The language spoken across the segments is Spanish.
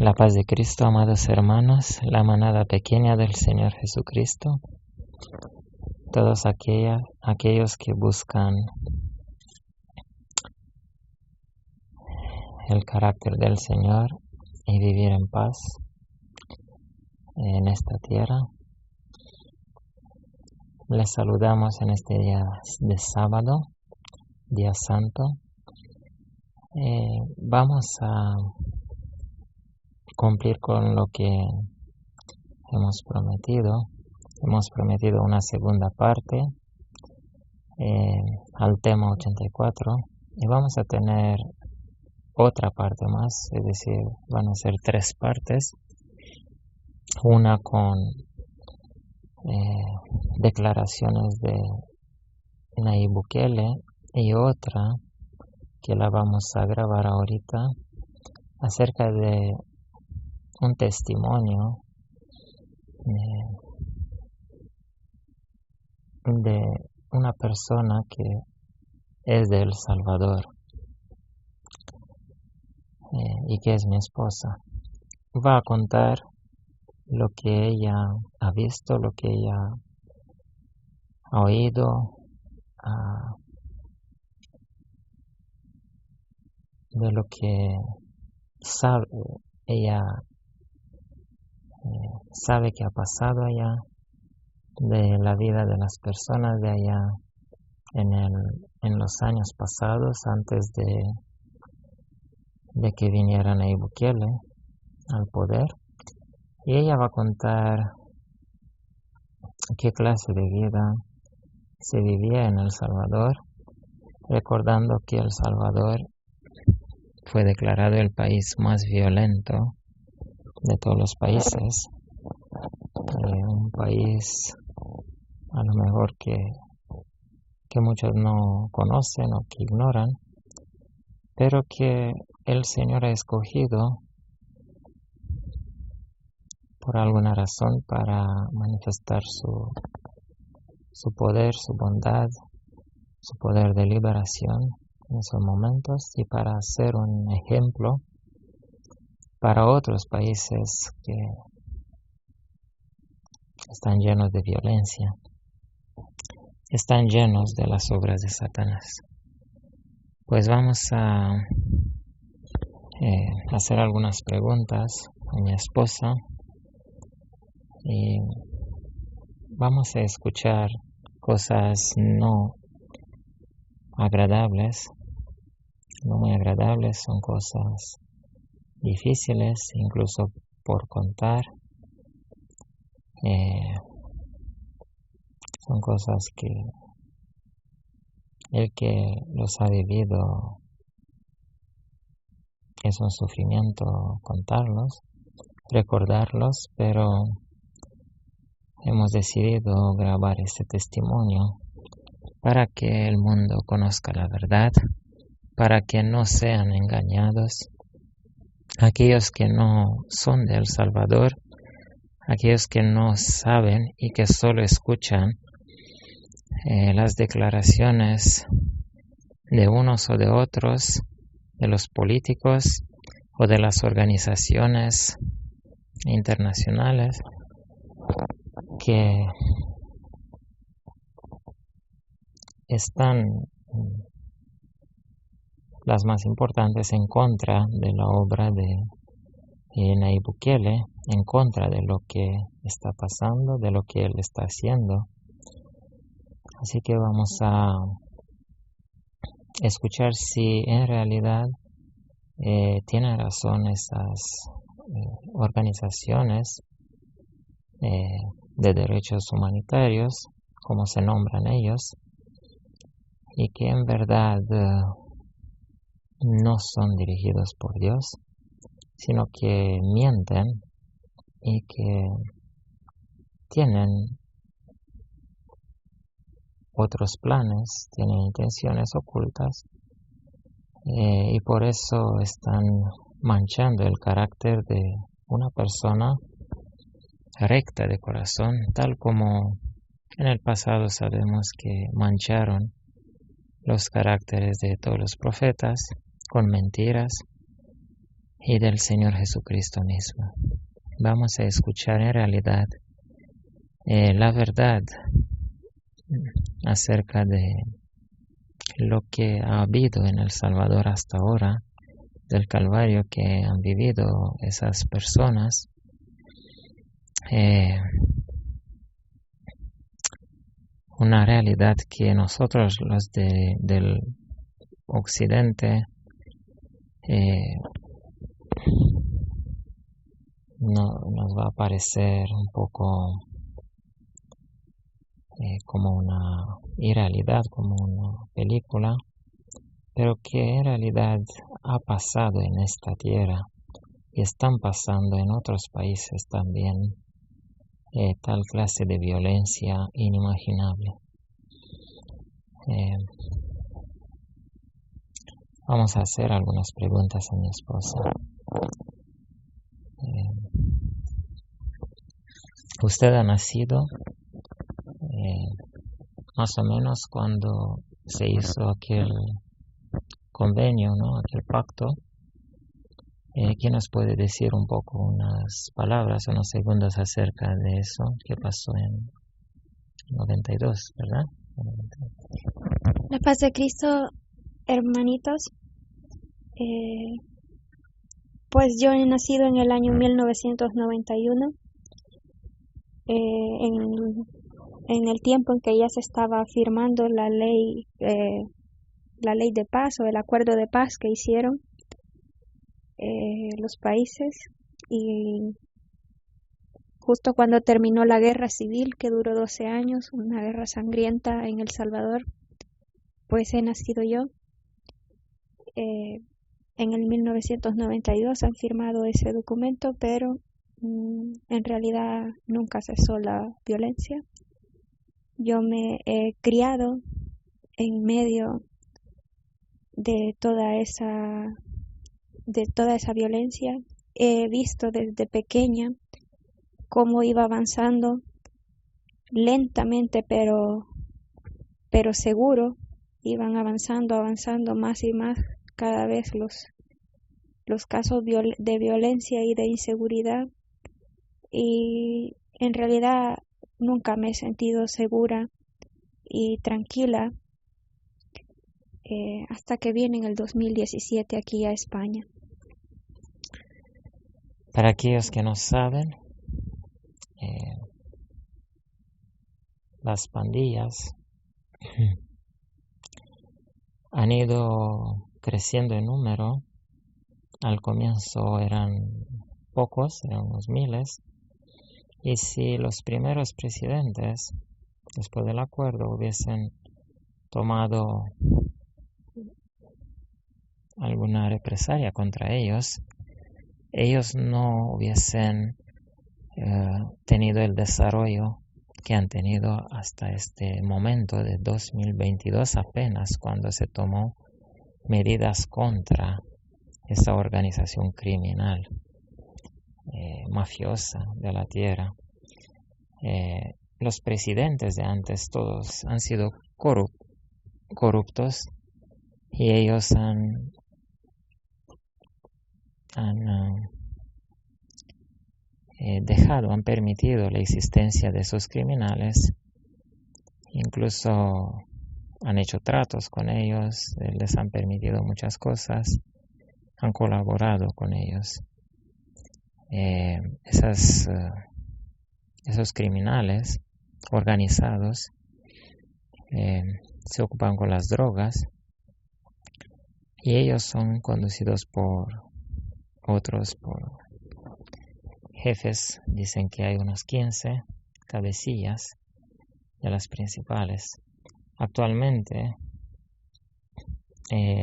La paz de Cristo, amados hermanos, la manada pequeña del Señor Jesucristo, todos aquellos que buscan el carácter del Señor y vivir en paz en esta tierra. Les saludamos en este día de sábado, día santo. Vamos a cumplir con lo que hemos prometido. Hemos prometido una segunda parte al tema 84 y vamos a tener otra parte más, es decir, van a ser 3 partes. Una con declaraciones de Nayib Bukele y otra que la vamos a grabar ahorita acerca de un testimonio de una persona que es de El Salvador y que es mi esposa. Va a contar lo que ella ha visto, lo que ella ha oído, de lo que sabe. Ella sabe que ha pasado allá, de la vida de las personas de allá en los años pasados, antes de que viniera Nayib Bukele al poder. Y ella va a contar qué clase de vida se vivía en El Salvador, recordando que El Salvador fue declarado el país más violento de todos los países. Un país a lo mejor que muchos no conocen o que ignoran, pero que el Señor ha escogido por alguna razón para manifestar su poder, su bondad, su poder de liberación en esos momentos y para ser un ejemplo para otros países que están llenos de violencia, están llenos de las obras de Satanás. Pues vamos a hacer algunas preguntas a mi esposa y vamos a escuchar cosas no agradables, no muy agradables, son cosas difíciles incluso por contar. Son cosas que el que los ha vivido es un sufrimiento contarlos, recordarlos, pero hemos decidido grabar este testimonio para que el mundo conozca la verdad, para que no sean engañados aquellos que no son de El Salvador, aquellos que no saben y que solo escuchan las declaraciones de unos o de otros, de los políticos o de las organizaciones internacionales que están las más importantes en contra de la obra de Nayib Bukele, en contra de lo que está pasando, de lo que él está haciendo. Así que vamos a escuchar si en realidad tienen razón esas organizaciones de derechos humanitarios, como se nombran ellos, y que en verdad no son dirigidos por Dios, sino que mienten y que tienen otros planes, tienen intenciones ocultas y por eso están manchando el carácter de una persona recta de corazón, tal como en el pasado sabemos que mancharon los caracteres de todos los profetas con mentiras, y del Señor Jesucristo mismo. Vamos a escuchar en realidad la verdad acerca de lo que ha habido en El Salvador hasta ahora, del calvario que han vivido esas personas. Una realidad que nosotros los del occidente no, nos va a parecer un poco como una irrealidad, como una película, pero que en realidad ha pasado en esta tierra y están pasando en otros países también tal clase de violencia inimaginable. Vamos a hacer algunas preguntas a mi esposa. Usted ha nacido más o menos cuando se hizo aquel convenio, ¿no? Aquel pacto. ¿Quién nos puede decir un poco, unas palabras, unos segundos acerca de eso que pasó en 92, ¿verdad? La paz de Cristo, hermanitos. Pues yo he nacido en el año 1991, en el tiempo en que ya se estaba firmando la ley de paz o el acuerdo de paz que hicieron los países, y justo cuando terminó la guerra civil que duró 12 años, una guerra sangrienta en El Salvador, pues he nacido yo. En el 1992 han firmado ese documento, pero en realidad nunca cesó la violencia. Yo me he criado en medio de toda esa violencia. He visto desde pequeña cómo iba avanzando lentamente, pero seguro. Iban avanzando más y más cada vez los casos de violencia y de inseguridad, y en realidad nunca me he sentido segura y tranquila hasta que vine en el 2017 aquí a España. Para aquellos que no saben, las pandillas han ido creciendo en número. Al comienzo eran pocos, eran unos miles, y si los primeros presidentes, después del acuerdo, hubiesen tomado alguna represalia contra ellos no hubiesen tenido el desarrollo que han tenido hasta este momento de 2022, apenas cuando se tomó medidas contra esa organización criminal mafiosa de la tierra. Los presidentes de antes todos han sido corruptos, y ellos han han permitido la existencia de esos criminales. Incluso han hecho tratos con ellos, les han permitido muchas cosas, han colaborado con ellos. Esos criminales organizados se ocupan con las drogas, y ellos son conducidos por otros, por jefes. Dicen que hay unos 15 cabecillas de las principales. Actualmente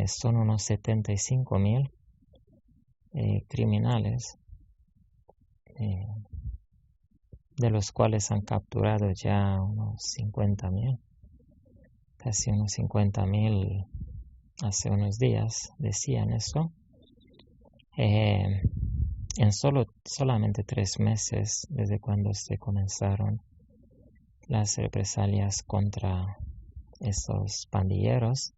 son unos 75,000 criminales, de los cuales han capturado ya unos 50,000, casi unos 50,000 hace unos días, decían eso. En solamente 3 meses desde cuando se comenzaron las represalias contra esos pandilleros,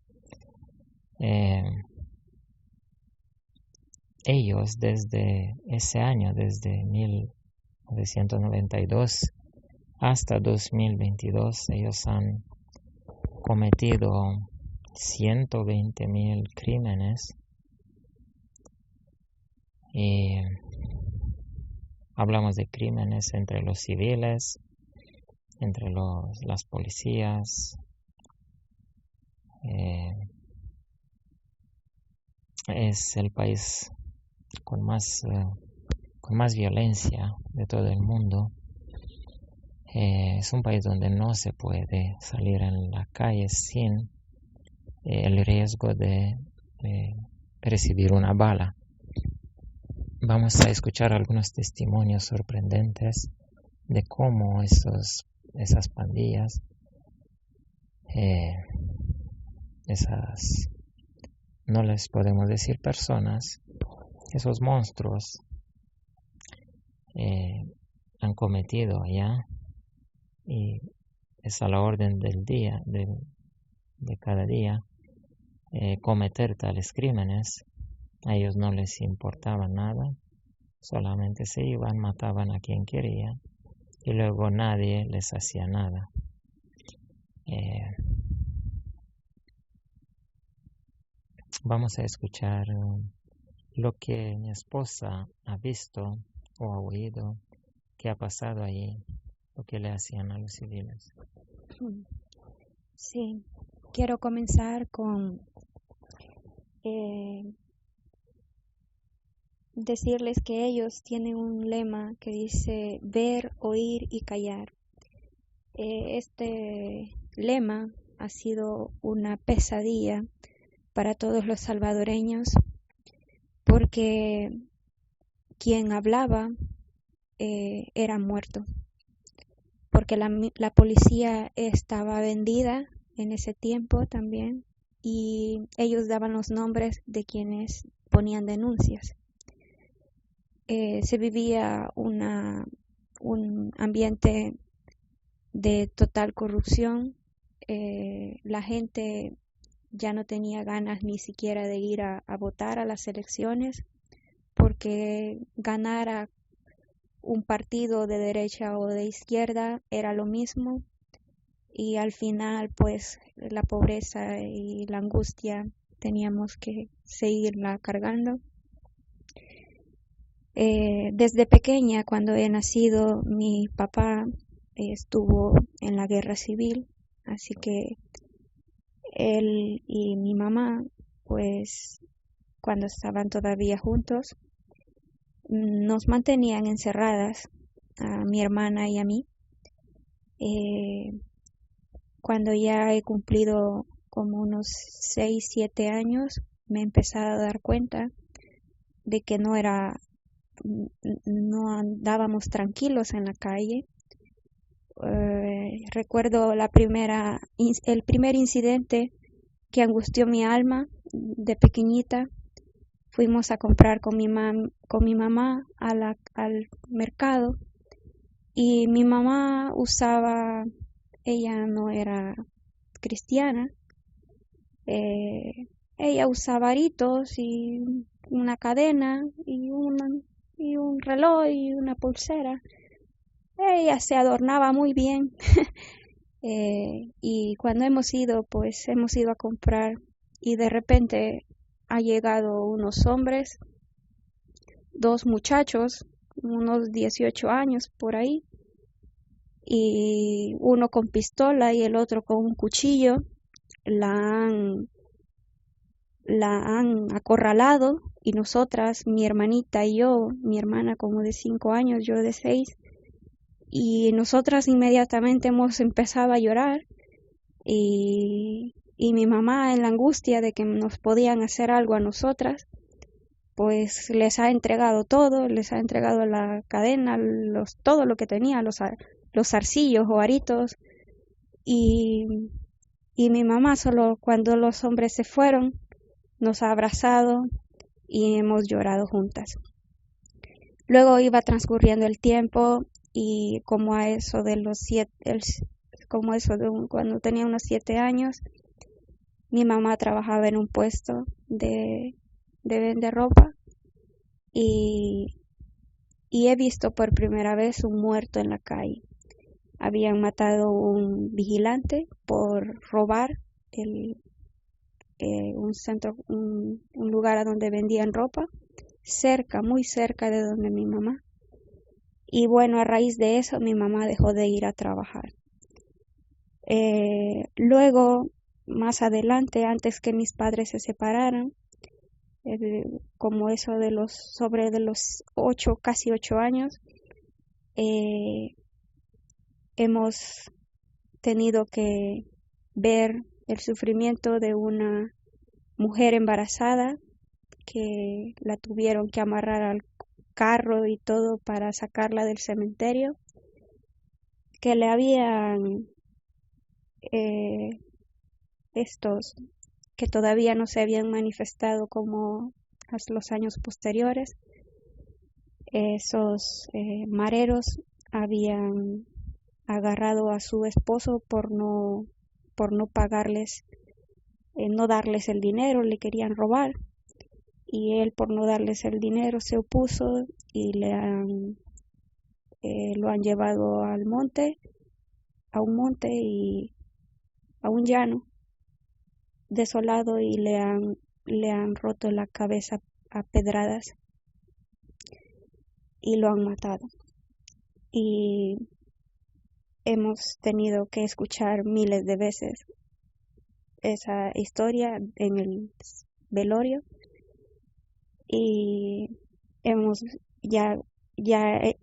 ellos desde ese año, desde 1992 hasta 2022, ellos han cometido 120.000 crímenes y hablamos de crímenes entre los civiles, entre las policías. Es el país con más violencia de todo el mundo. Es un país donde no se puede salir en la calle sin el riesgo de recibir una bala. Vamos a escuchar algunos testimonios sorprendentes de cómo esas pandillas, no les podemos decir personas, esos monstruos han cometido ya, y es a la orden del día, de cada día, cometer tales crímenes. A ellos no les importaba nada, solamente se iban, mataban a quien querían y luego nadie les hacía nada. Vamos a escuchar lo que mi esposa ha visto o ha oído que ha pasado ahí, lo que le hacían a los civiles. Sí, quiero comenzar con decirles que ellos tienen un lema que dice ver, oír y callar. Este lema ha sido una pesadilla para todos los salvadoreños porque quien hablaba era muerto, porque la policía estaba vendida en ese tiempo también y ellos daban los nombres de quienes ponían denuncias. Se vivía un ambiente de total corrupción. La gente ya no tenía ganas ni siquiera de ir a votar a las elecciones, porque ganara un partido de derecha o de izquierda era lo mismo, y al final pues la pobreza y la angustia teníamos que seguirla cargando. Desde pequeña, cuando he nacido, mi papá estuvo en la guerra civil, así que él y mi mamá, pues cuando estaban todavía juntos, nos mantenían encerradas, a mi hermana y a mí. Cuando ya he cumplido como unos 6, 7 años, me he empezado a dar cuenta de que no andábamos tranquilos en la calle. Recuerdo el primer incidente que angustió mi alma de pequeñita. Fuimos a comprar con mi mamá al mercado, y mi mamá ella no era cristiana, ella usaba aritos y una cadena y un reloj y una pulsera. Ella se adornaba muy bien. Y cuando hemos ido a comprar, y de repente ha llegado unos hombres, 2 muchachos, unos 18 años por ahí, y uno con pistola y el otro con un cuchillo. La han acorralado, y nosotras, mi hermanita y yo, mi hermana como de 5 años, yo de 6, y nosotras inmediatamente hemos empezado a llorar, y mi mamá, en la angustia de que nos podían hacer algo a nosotras, pues les ha entregado todo, les ha entregado la cadena, todo lo que tenía, los zarcillos o aritos, y mi mamá solo cuando los hombres se fueron nos ha abrazado y hemos llorado juntas. Luego iba transcurriendo el tiempo, y como a eso de cuando tenía unos 7 años, mi mamá trabajaba en un puesto de vender ropa, y, y he visto por primera vez un muerto en la calle. Habían matado a un vigilante por robar el, un lugar a donde vendían ropa, cerca, muy cerca de donde mi mamá. Y bueno, a raíz de eso mi mamá dejó de ir a trabajar. Luego, más adelante, antes que mis padres se separaran, como eso de de los 8, casi 8 años, eh, hemos tenido que ver el sufrimiento de una mujer embarazada que la tuvieron que amarrar al carro y todo para sacarla del cementerio, que le habían eh, estos que todavía no se habían manifestado como los años posteriores. Esos mareros habían agarrado a su esposo por no pagarles, no darles el dinero, le querían robar y él por no darles el dinero se opuso y lo han llevado al monte, a un monte y a un llano desolado y le han roto la cabeza a pedradas y lo han matado. Y hemos tenido que escuchar miles de veces esa historia en el velorio y hemos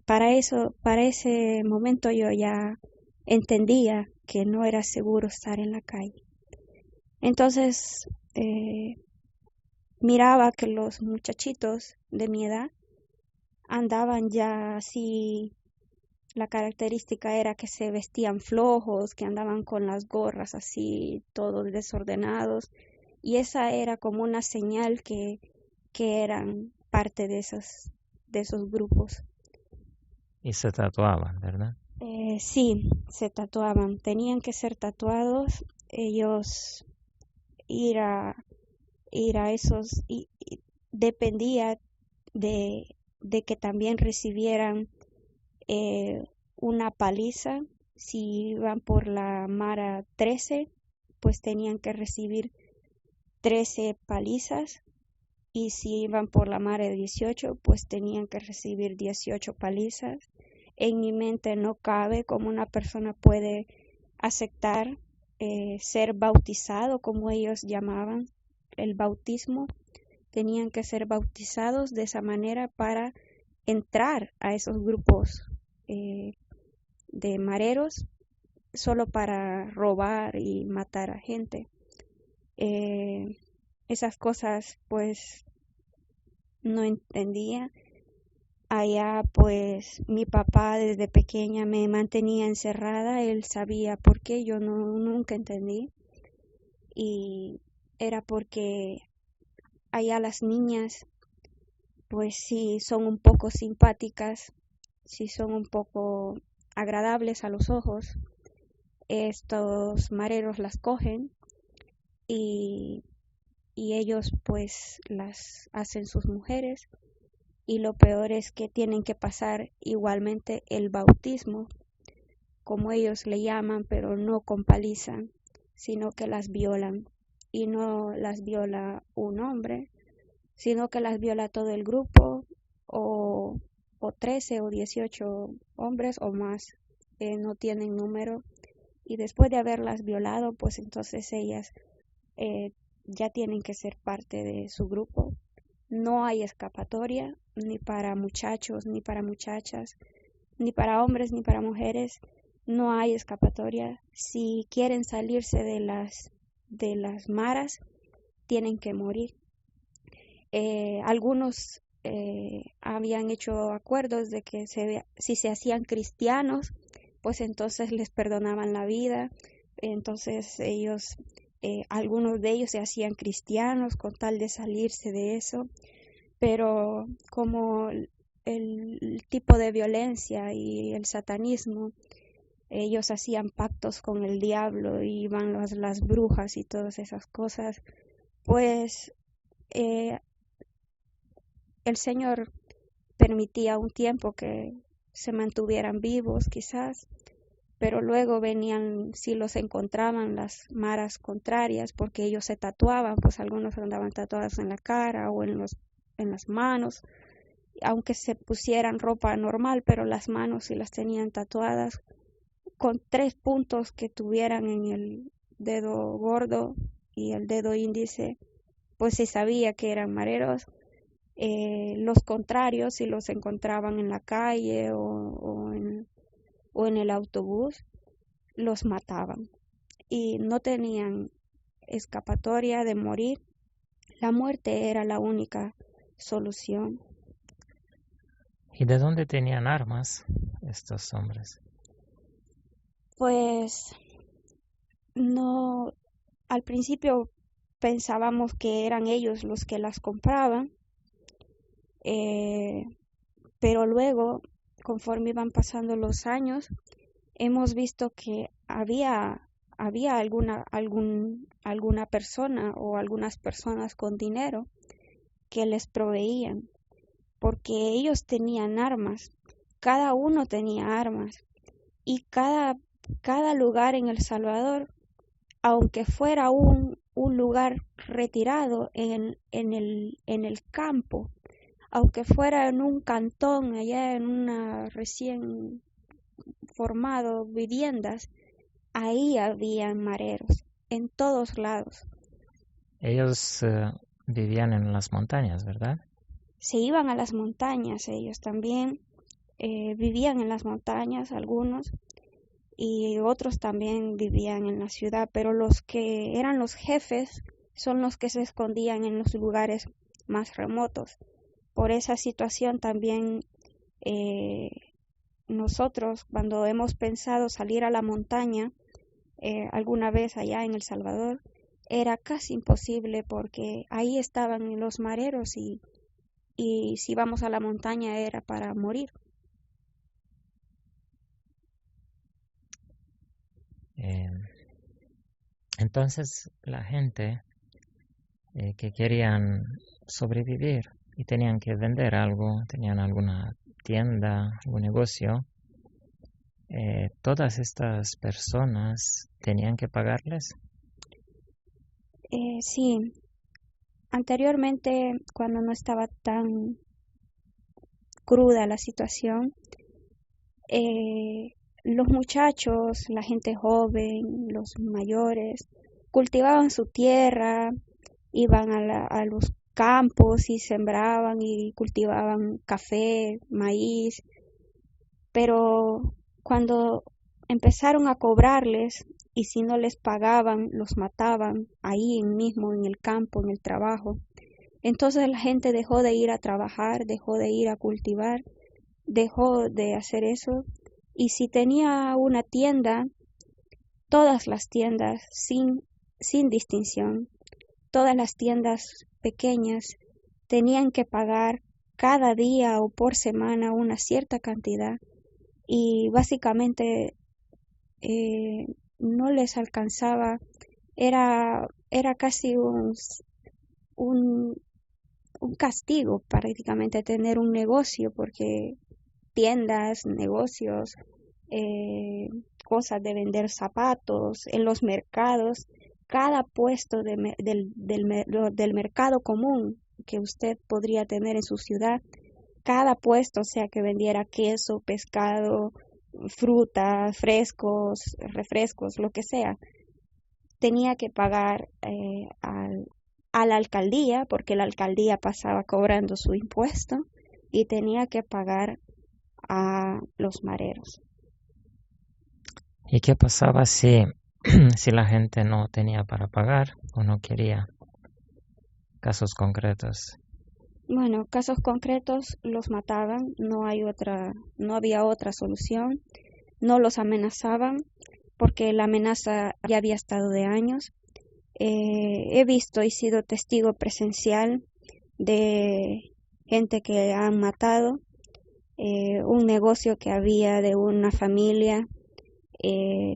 para ese momento yo ya entendía que no era seguro estar en la calle. Entonces miraba que los muchachitos de mi edad andaban ya así. La característica era que se vestían flojos, que andaban con las gorras así, todos desordenados, y esa era como una señal que eran parte de esos grupos. Y se tatuaban, ¿verdad? Sí, se tatuaban, tenían que ser tatuados, ellos ir a esos, y dependía de que también recibieran una paliza. Si iban por la Mara 13, pues tenían que recibir 13 palizas. Y si iban por la Mara 18, pues tenían que recibir 18 palizas. En mi mente no cabe cómo una persona puede aceptar ser bautizado, como ellos llamaban el bautismo. Tenían que ser bautizados de esa manera para entrar a esos grupos de mareros solo para robar y matar a gente. Esas cosas pues no entendía. Allá pues mi papá desde pequeña me mantenía encerrada, él sabía por qué, yo nunca entendí. Y era porque allá las niñas pues sí son un poco simpáticas, sí son un poco agradables a los ojos. Estos mareros las cogen y, y ellos pues las hacen sus mujeres, y lo peor es que tienen que pasar igualmente el bautismo, como ellos le llaman, pero no con paliza, sino que las violan, y no las viola un hombre, sino que las viola todo el grupo, o 13 o 18 hombres o más, no tienen número, y después de haberlas violado, pues entonces ellas ya tienen que ser parte de su grupo. No hay escapatoria, ni para muchachos, ni para muchachas, ni para hombres, ni para mujeres. No hay escapatoria. Si quieren salirse de las maras, tienen que morir. Algunos habían hecho acuerdos de que si se hacían cristianos, pues entonces les perdonaban la vida. Entonces algunos de ellos se hacían cristianos con tal de salirse de eso, pero como el tipo de violencia y el satanismo, ellos hacían pactos con el diablo y iban las brujas y todas esas cosas, pues el Señor permitía un tiempo que se mantuvieran vivos quizás, pero luego venían, si los encontraban, las maras contrarias, porque ellos se tatuaban, pues algunos andaban tatuados en la cara o en las manos, aunque se pusieran ropa normal, pero las manos sí las tenían tatuadas, con 3 puntos que tuvieran en el dedo gordo y el dedo índice, pues se sabía que eran mareros. Los contrarios, si los encontraban en la calle o en el autobús, los mataban y no tenían escapatoria de morir. La muerte era la única solución. ¿Y de dónde tenían armas estos hombres? Pues no, al principio pensábamos que eran ellos los que las compraban, pero luego, conforme iban pasando los años, hemos visto que había alguna persona o algunas personas con dinero que les proveían, porque ellos tenían armas, cada uno tenía armas, y cada lugar en El Salvador, aunque fuera un lugar retirado en el campo, aunque fuera en un cantón, allá en una recién formado viviendas, ahí habían mareros, en todos lados. Ellos vivían en las montañas, ¿verdad? Se iban a las montañas, ellos también vivían en las montañas, algunos, y otros también vivían en la ciudad, pero los que eran los jefes son los que se escondían en los lugares más remotos. Por esa situación también nosotros, cuando hemos pensado salir a la montaña alguna vez allá en El Salvador, era casi imposible porque ahí estaban los mareros y si vamos a la montaña era para morir. Entonces la gente que querían sobrevivir y tenían que vender algo, tenían alguna tienda, algún negocio, todas estas personas tenían que pagarles. Sí, anteriormente cuando no estaba tan cruda la situación, los muchachos, la gente joven, los mayores, cultivaban su tierra, iban a los campos y sembraban y cultivaban café, maíz, pero cuando empezaron a cobrarles y si no les pagaban, los mataban ahí mismo en el campo, en el trabajo. Entonces la gente dejó de ir a trabajar, dejó de ir a cultivar, dejó de hacer eso. Y si tenía una tienda, todas las tiendas, sin distinción, todas las tiendas pequeñas tenían que pagar cada día o por semana una cierta cantidad y básicamente no les alcanzaba, era casi un castigo prácticamente tener un negocio, porque tiendas, negocios, cosas de vender zapatos, en los mercados, cada puesto del mercado común que usted podría tener en su ciudad, cada puesto, sea que vendiera queso, pescado, frutas, frescos, refrescos, lo que sea, tenía que pagar a la alcaldía, porque la alcaldía pasaba cobrando su impuesto, y tenía que pagar a los mareros. ¿Y qué pasaba si la gente no tenía para pagar o no quería? Casos concretos. Bueno, casos concretos los mataban, no había otra solución, no los amenazaban porque la amenaza ya había estado de años. He visto y sido testigo presencial de gente que han matado, un negocio que había de una familia,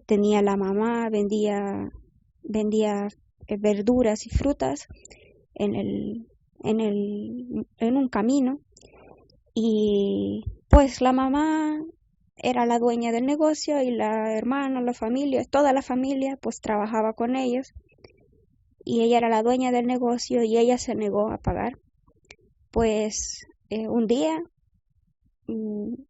tenía la mamá, vendía verduras y frutas en en un camino, y pues la mamá era la dueña del negocio y la hermana, la familia, toda la familia pues trabajaba con ellos, y ella era la dueña del negocio y ella se negó a pagar. Pues un día,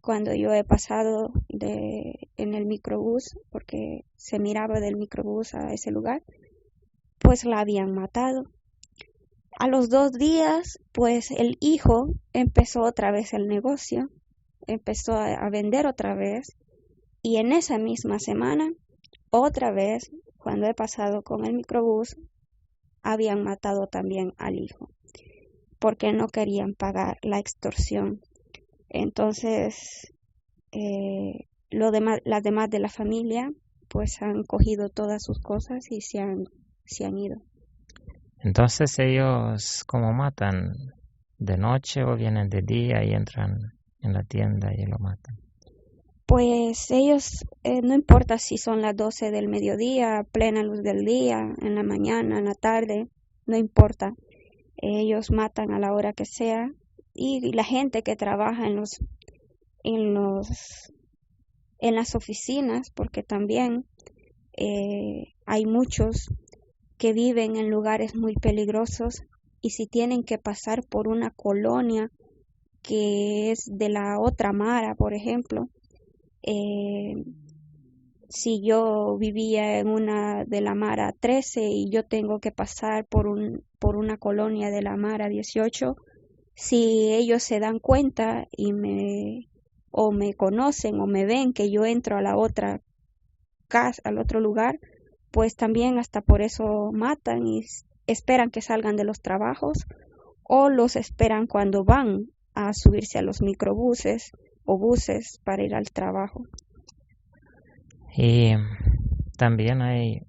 cuando yo he pasado en el microbús, porque se miraba del microbús a ese lugar, pues la habían matado. A los 2 días, pues el hijo empezó otra vez el negocio, empezó a vender otra vez, y en esa misma semana, otra vez, cuando he pasado con el microbús, habían matado también al hijo, porque no querían pagar la extorsión. Entonces, las demás de la familia, pues han cogido todas sus cosas y se han ido. Entonces ellos, ¿cómo matan? ¿De noche o vienen de día y entran en la tienda y lo matan? Pues ellos, no importa si son las 12 del mediodía, plena luz del día, en la mañana, en la tarde, no importa. Ellos matan a la hora que sea, y la gente que trabaja en las oficinas, porque también hay muchos que viven en lugares muy peligrosos, y si tienen que pasar por una colonia que es de la otra mara, por ejemplo, si yo vivía en una de la Mara 13 y yo tengo que pasar por una colonia de la Mara 18, si ellos se dan cuenta o me conocen o me ven que yo entro a la otra casa, al otro lugar, pues también hasta por eso matan y esperan que salgan de los trabajos, o los esperan cuando van a subirse a los microbuses o buses para ir al trabajo. Y también hay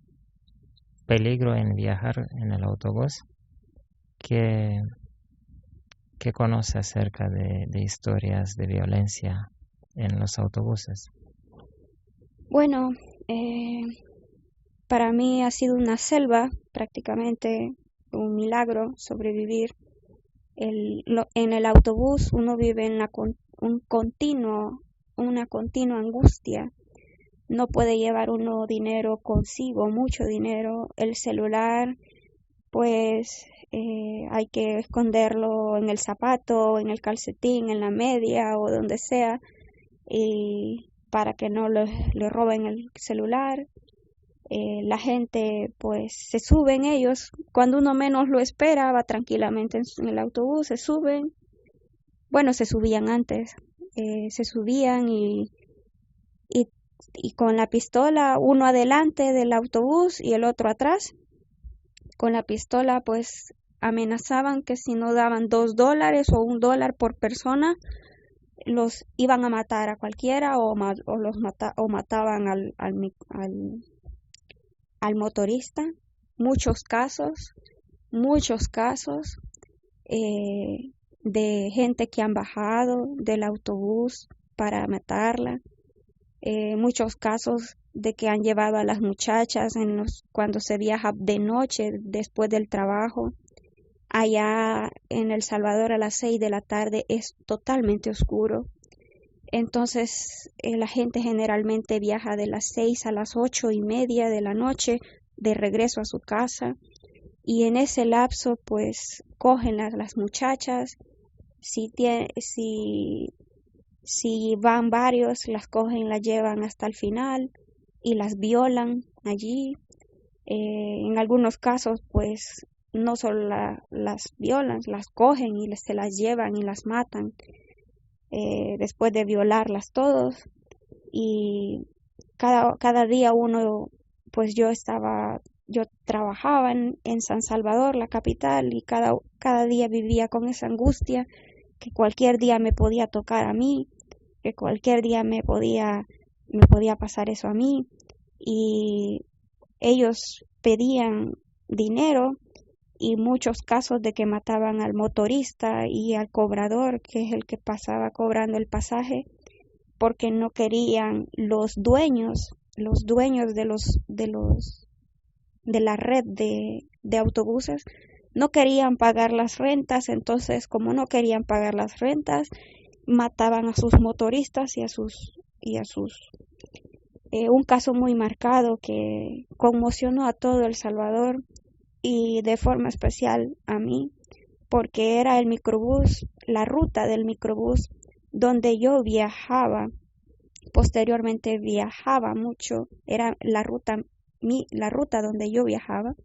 peligro en viajar en el autobús. ¿Qué conoce acerca de historias de violencia en los autobuses? Bueno, para mí ha sido una selva, prácticamente un milagro sobrevivir. En el autobús uno vive en una continua angustia. No puede llevar uno dinero consigo, mucho dinero. El celular, pues hay que esconderlo en el zapato, en el calcetín, en la media o donde sea, y para que no le roben el celular. La gente pues se suben ellos, cuando uno menos lo espera, va tranquilamente en el autobús, se suben. Bueno, se subían antes, se subían y con la pistola, uno adelante del autobús y el otro atrás. Con la pistola pues amenazaban que si no daban $2 o $1 por persona, los iban a matar a cualquiera, o mataban al motorista. Muchos casos de gente que han bajado del autobús para matarla. Muchos casos de que han llevado a las muchachas cuando se viaja de noche después del trabajo. Allá en El Salvador a las 6 de la tarde es totalmente oscuro. Entonces la gente generalmente viaja de las 6 a las 8:30 de la noche de regreso a su casa, y en ese lapso pues cogen las muchachas. Si van varios, las cogen, las llevan hasta el final y las violan allí. En algunos casos pues no solo las violan, las cogen y se las llevan y las matan después de violarlas todos. Y cada día pues yo trabajaba en San Salvador, la capital, y cada día vivía con esa angustia, que cualquier día me podía tocar a mí, que cualquier día me podía pasar eso a mí. Y ellos pedían dinero, y muchos casos de que mataban al motorista y al cobrador, que es el que pasaba cobrando el pasaje, porque no querían los dueños de la red de autobuses, no querían pagar las rentas, entonces como no querían pagar las rentas, mataban a sus motoristas y a sus un caso muy marcado que conmocionó a todo El Salvador y de forma especial a mí, porque era el microbús, la ruta del microbús donde yo viajaba. Posteriormente viajaba mucho, era la ruta donde yo viajaba.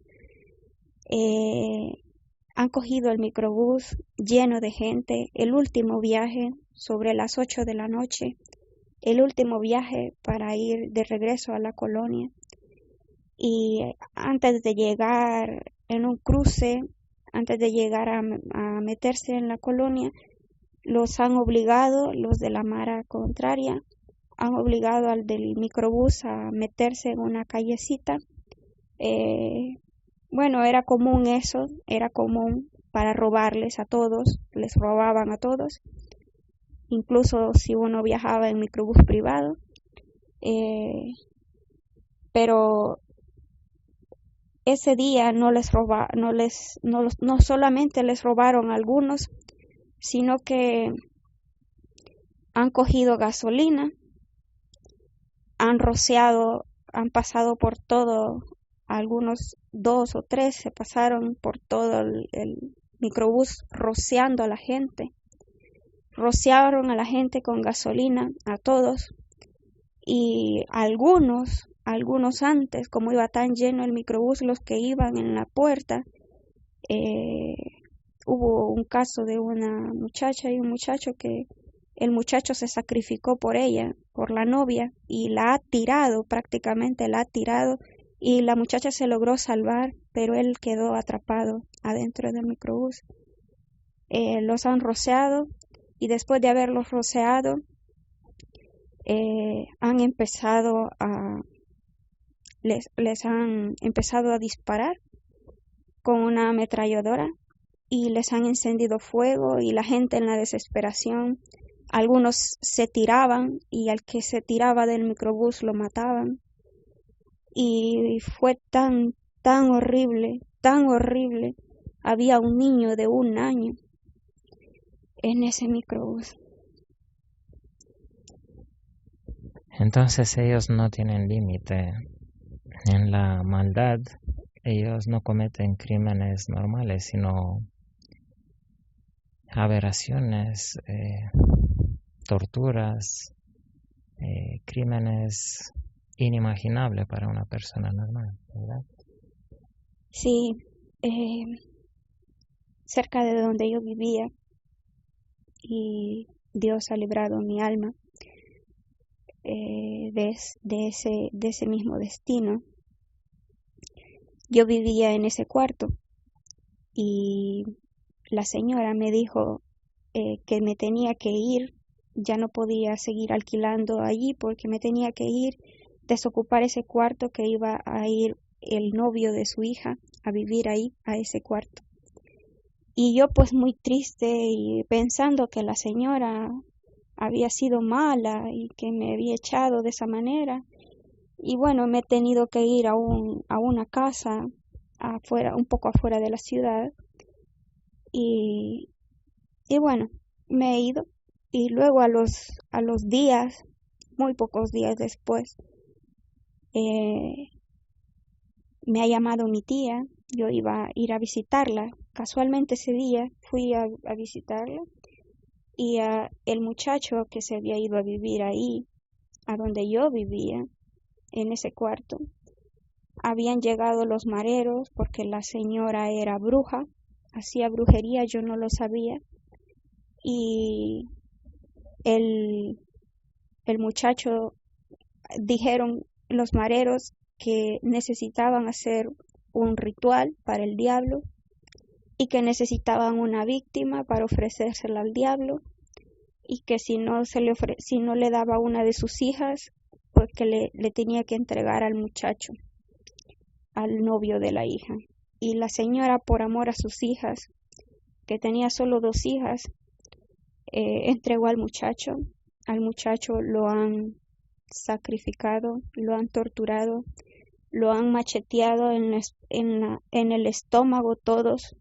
Han cogido el microbús lleno de gente, el último viaje sobre las 8 de la noche, el último viaje para ir de regreso a la colonia. Y antes de llegar en un cruce, antes de llegar a meterse en la colonia, los han obligado, los de la mara contraria, han obligado al del microbús a meterse en una callecita. Bueno, era común eso, era común para robarles a todos, les robaban a todos, incluso si uno viajaba en microbús privado. Pero ese día no solamente les robaron a algunos, sino que han cogido gasolina, han rociado, han pasado por todo, algunos 2 o 3 se pasaron por todo el microbús rociando a la gente, rociaron a la gente con gasolina, a todos, y algunos antes, como iba tan lleno el microbús, los que iban en la puerta, hubo un caso de una muchacha y un muchacho que el muchacho se sacrificó por ella, por la novia, y prácticamente la ha tirado, y la muchacha se logró salvar, pero él quedó atrapado adentro del microbús. Los han rociado, y después de haberlos rociado, les han empezado a disparar con una ametralladora y les han encendido fuego, y la gente en la desesperación, algunos se tiraban y al que se tiraba del microbús lo mataban, y fue tan horrible, tan horrible. Había un niño de 1 año en ese microbús. Entonces ellos no tienen límite en la maldad. Ellos no cometen crímenes normales, sino aberraciones, torturas, crímenes inimaginables para una persona normal, ¿verdad? Sí, cerca de donde yo vivía, y Dios ha librado mi alma de ese mismo destino. Yo vivía en ese cuarto y la señora me dijo que me tenía que ir, ya no podía seguir alquilando allí porque me tenía que ir, desocupar ese cuarto, que iba a ir el novio de su hija a vivir ahí, a ese cuarto. Y yo pues muy triste y pensando que la señora había sido mala y que me había echado de esa manera. Y bueno, me he tenido que ir a una casa afuera, un poco afuera de la ciudad. Y bueno, me he ido. Y luego a los días, muy pocos días después, me ha llamado mi tía. Yo iba a ir a visitarla. Casualmente ese día fui a visitarla, y el muchacho que se había ido a vivir ahí, a donde yo vivía, en ese cuarto, habían llegado los mareros porque la señora era bruja, hacía brujería, yo no lo sabía, y el muchacho, dijeron los mareros que necesitaban hacer un ritual para el diablo y que necesitaban una víctima para ofrecérsela al diablo, y que si no le daba una de sus hijas, pues que le tenía que entregar al muchacho, al novio de la hija. Y la señora, por amor a sus hijas, que tenía solo 2 hijas, entregó al muchacho. Al muchacho lo han sacrificado, lo han torturado, lo han macheteado en el estómago todos,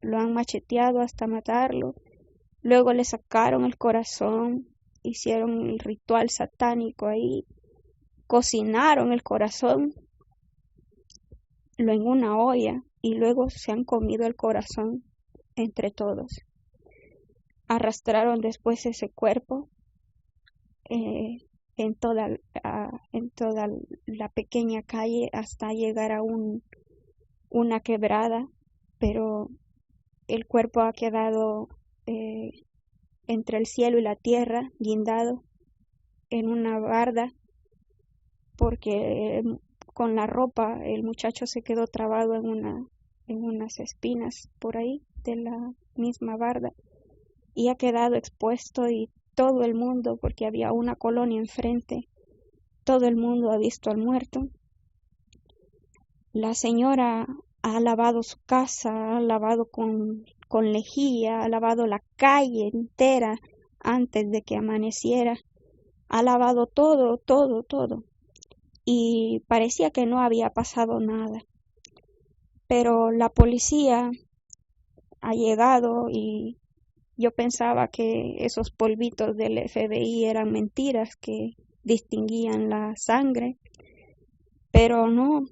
lo han macheteado hasta matarlo. Luego le sacaron el corazón, hicieron el ritual satánico ahí, cocinaron el corazón en una olla y luego se han comido el corazón entre todos. Arrastraron después ese cuerpo en toda la pequeña calle hasta llegar a una quebrada, pero el cuerpo ha quedado entre el cielo y la tierra, guindado en una barda, porque con la ropa el muchacho se quedó trabado en unas espinas por ahí de la misma barda y ha quedado expuesto, y todo el mundo, porque había una colonia enfrente, todo el mundo ha visto al muerto. La señora ha lavado su casa, ha lavado con lejía, ha lavado la calle entera antes de que amaneciera, ha lavado todo, todo, todo, y parecía que no había pasado nada. Pero la policía ha llegado y yo pensaba que esos polvitos del FBI eran mentiras, que distinguían la sangre, pero no.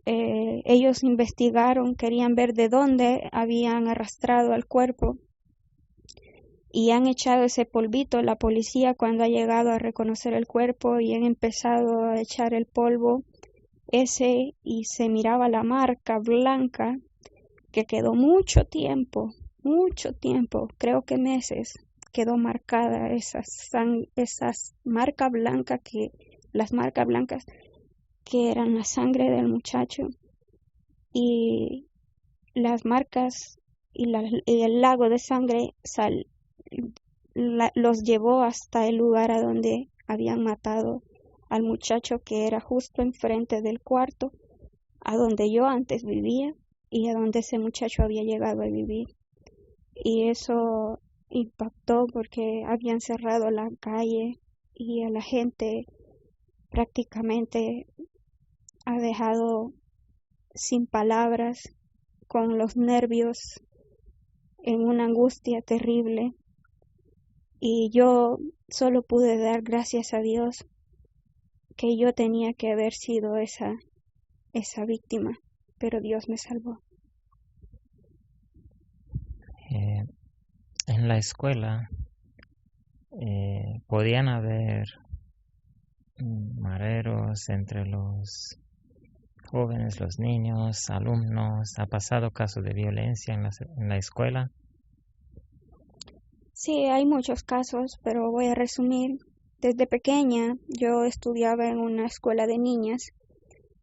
Ellos investigaron, querían ver de dónde habían arrastrado al cuerpo y han echado ese polvito. La policía, cuando ha llegado a reconocer el cuerpo, y han empezado a echar el polvo ese, y se miraba la marca blanca que quedó mucho tiempo, creo que meses, quedó marcada esas marcas blancas, las marcas blancas que eran la sangre del muchacho, y las marcas y el lago de sangre los llevó hasta el lugar a donde habían matado al muchacho, que era justo enfrente del cuarto a donde yo antes vivía y a donde ese muchacho había llegado a vivir. Y eso impactó porque habían cerrado la calle y a la gente prácticamente ha dejado sin palabras, con los nervios, en una angustia terrible. Y yo solo pude dar gracias a Dios que yo tenía que haber sido esa víctima, pero Dios me salvó. En la escuela podían haber mareros entre los jóvenes, los niños, alumnos. ¿Ha pasado casos de violencia en la escuela? Sí, hay muchos casos, pero voy a resumir. Desde pequeña yo estudiaba en una escuela de niñas.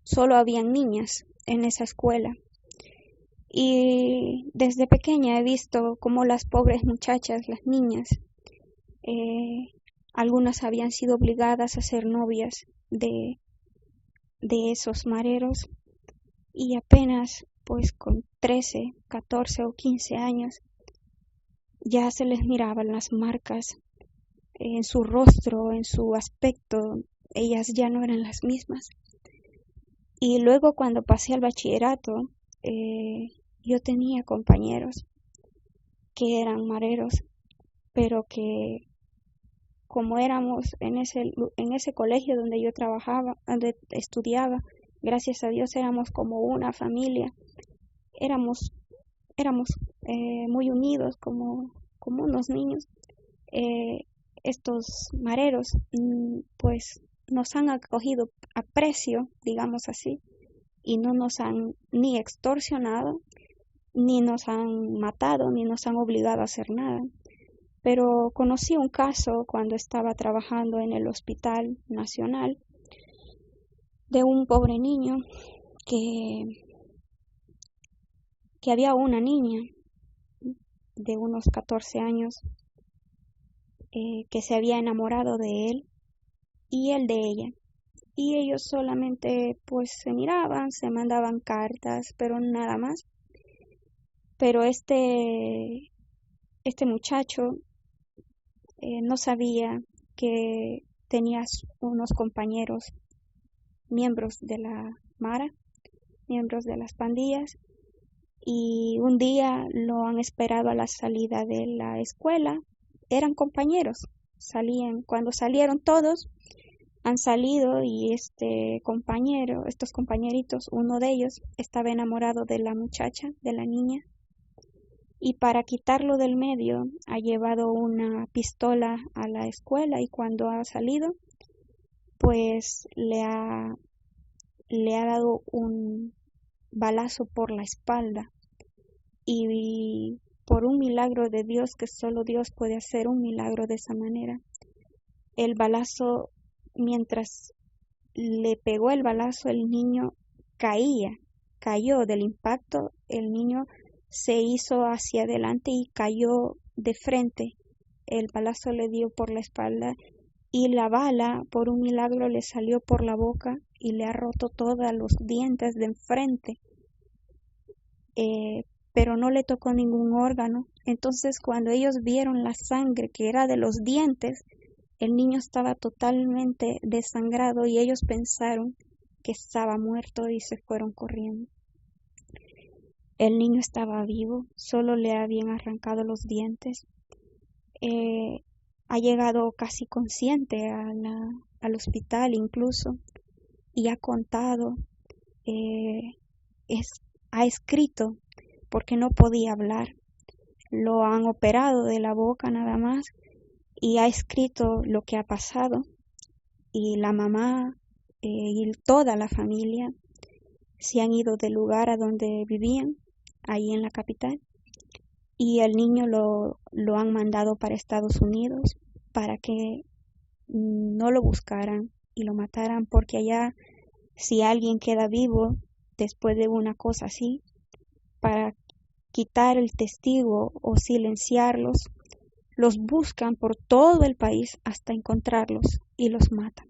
Solo habían niñas en esa escuela. Y desde pequeña he visto cómo las pobres muchachas, las niñas, algunas habían sido obligadas a ser novias de esos mareros, y apenas pues con 13, 14 o 15 años ya se les miraban las marcas en su rostro, en su aspecto. Ellas ya no eran las mismas. Y luego, cuando pasé al bachillerato, yo tenía compañeros que eran mareros, pero que como éramos en ese colegio donde yo trabajaba, donde estudiaba, gracias a Dios éramos como una familia, éramos muy unidos como unos niños. Estos mareros pues nos han acogido a precio, digamos así, y no nos han ni extorsionado, ni nos han matado, ni nos han obligado a hacer nada. Pero conocí un caso cuando estaba trabajando en el Hospital Nacional de un pobre niño que había una niña de unos 14 años que se había enamorado de él y él de ella. Y ellos solamente pues se miraban, se mandaban cartas, pero nada más. Pero este muchacho no sabía que tenía unos compañeros, miembros de la Mara, miembros de las pandillas, y un día lo han esperado a la salida de la escuela. Eran compañeros, cuando salieron todos, han salido y estos compañeritos, uno de ellos estaba enamorado de la muchacha, de la niña, y para quitarlo del medio ha llevado una pistola a la escuela y cuando ha salido, pues le ha dado un balazo por la espalda y por un milagro de Dios, que solo Dios puede hacer un milagro de esa manera, el balazo, mientras le pegó el balazo, el niño cayó del impacto, el niño se hizo hacia adelante y cayó de frente. El balazo le dio por la espalda y la bala, por un milagro, le salió por la boca y le ha roto todos los dientes de enfrente. Pero no le tocó ningún órgano. Entonces, cuando ellos vieron la sangre que era de los dientes, el niño estaba totalmente desangrado y ellos pensaron que estaba muerto y se fueron corriendo. El niño estaba vivo, solo le habían arrancado los dientes. Ha llegado casi consciente al hospital incluso y ha contado, ha escrito porque no podía hablar. Lo han operado de la boca nada más y ha escrito lo que ha pasado y la mamá y toda la familia se han ido del lugar a donde vivían, ahí en la capital, y el niño lo han mandado para Estados Unidos para que no lo buscaran y lo mataran, porque allá si alguien queda vivo después de una cosa así, para quitar el testigo o silenciarlos, los buscan por todo el país hasta encontrarlos y los matan.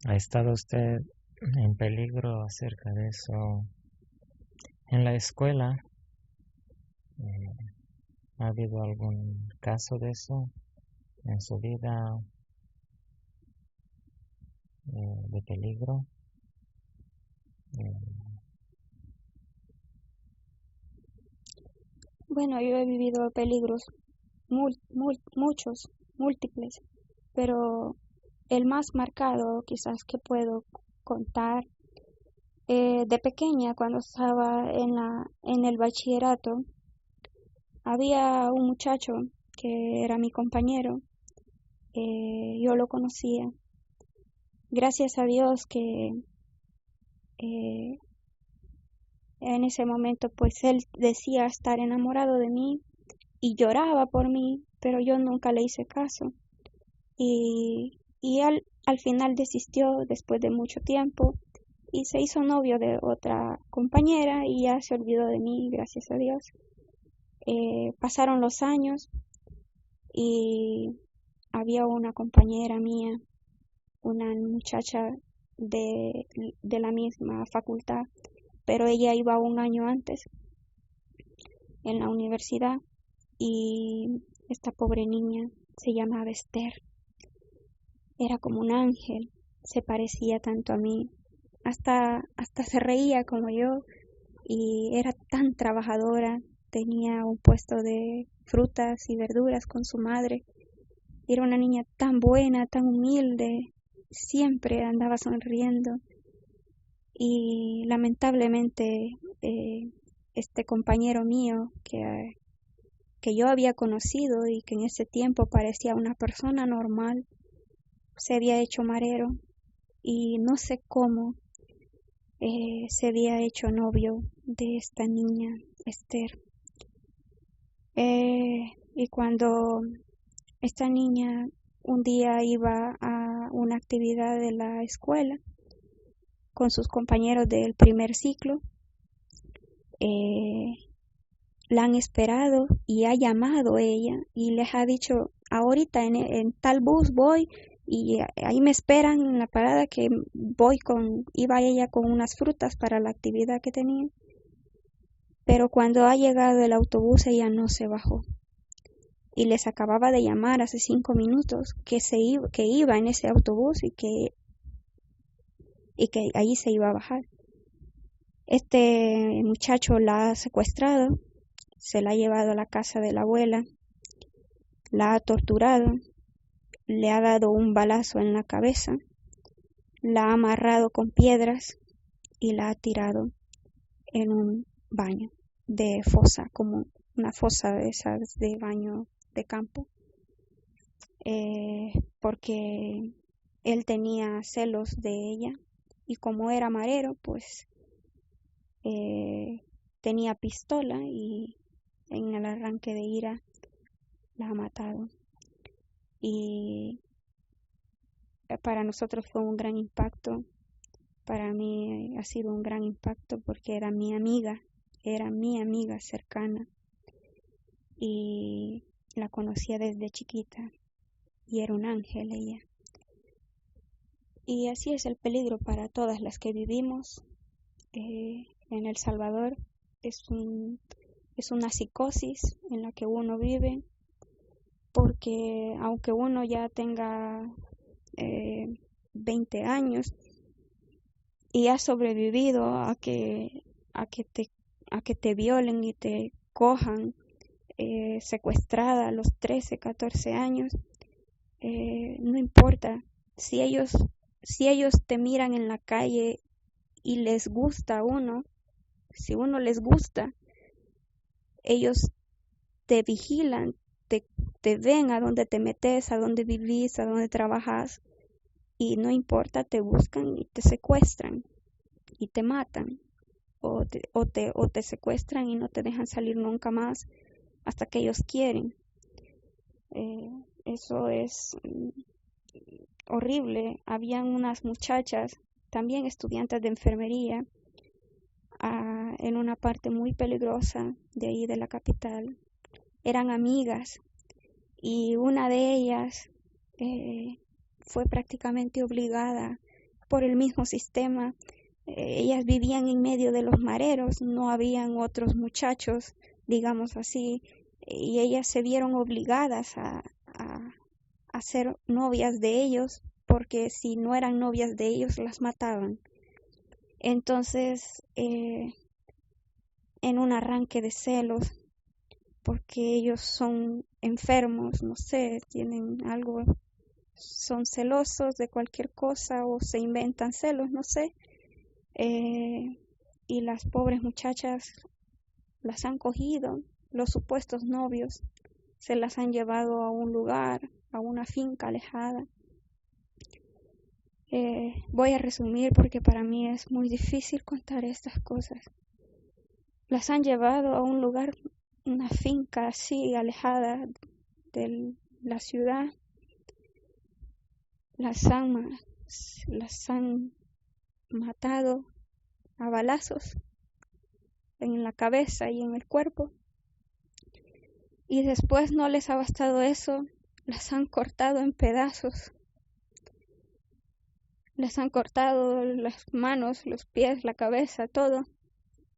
¿Ha estado usted en peligro acerca de eso en la escuela? ¿Ha habido algún caso de eso en su vida de peligro? Bueno, yo he vivido peligros muchos, múltiples, pero el más marcado quizás que puedo contar, de pequeña, cuando estaba en el bachillerato, había un muchacho que era mi compañero, yo lo conocía. Gracias a Dios que en ese momento pues él decía estar enamorado de mí y lloraba por mí, pero yo nunca le hice caso. Y él al final desistió después de mucho tiempo y se hizo novio de otra compañera y ya se olvidó de mí, gracias a Dios. Pasaron los años y había una compañera mía, una muchacha de la misma facultad, pero ella iba un año antes en la universidad y esta pobre niña se llamaba Esther. Era como un ángel, se parecía tanto a mí, hasta se reía como yo y era tan trabajadora, tenía un puesto de frutas y verduras con su madre. Era una niña tan buena, tan humilde, siempre andaba sonriendo y lamentablemente este compañero mío que yo había conocido y que en ese tiempo parecía una persona normal, se había hecho marero y no sé cómo se había hecho novio de esta niña, Esther. Y cuando esta niña un día iba a una actividad de la escuela con sus compañeros del primer ciclo, la han esperado y ha llamado ella y les ha dicho, ahorita en tal bus voy y ahí me esperan en la parada que iba ella con unas frutas para la actividad que tenía. Pero cuando ha llegado el autobús ella no se bajó y les acababa de llamar hace 5 minutos que iba en ese autobús y que y que allí se iba a bajar. Este muchacho la ha secuestrado, se la ha llevado a la casa de la abuela, la ha torturado, le ha dado un balazo en la cabeza, la ha amarrado con piedras y la ha tirado en un baño de fosa, como una fosa de esas de baño de campo, porque él tenía celos de ella y como era marero, pues tenía pistola y en el arranque de ira la ha matado. Y para nosotros fue un gran impacto, para mí ha sido un gran impacto porque era mi amiga cercana y la conocía desde chiquita y era un ángel ella. Y así es el peligro para todas las que vivimos en El Salvador. Es una psicosis en la que uno vive, porque aunque uno ya tenga 20 años y ha sobrevivido a que te violen y te cojan secuestrada a los 13, 14 años, no importa. Si ellos te miran en la calle y les gusta a uno, si uno les gusta, ellos te vigilan, te ven a dónde te metes, a dónde vivís, a dónde trabajas, y no importa, te buscan y te secuestran y te matan, o te secuestran y no te dejan salir nunca más hasta que ellos quieren. Eso es horrible. Habían unas muchachas, también estudiantes de enfermería, en una parte muy peligrosa de ahí de la capital. Eran amigas y una de ellas fue prácticamente obligada por el mismo sistema. Ellas vivían en medio de los mareros, no habían otros muchachos, digamos así, y ellas se vieron obligadas a ser novias de ellos, porque si no eran novias de ellos las mataban. Entonces, en un arranque de celos, porque ellos son enfermos, no sé, tienen algo, son celosos de cualquier cosa o se inventan celos, no sé, y las pobres muchachas las han cogido, los supuestos novios se las han llevado a un lugar, a una finca alejada. Voy a resumir porque para mí es muy difícil contar estas cosas. Las han llevado a un lugar, una finca así alejada de la ciudad. Las han matado a balazos en la cabeza y en el cuerpo. Y después no les ha bastado eso, las han cortado en pedazos. Les han cortado las manos, los pies, la cabeza, todo.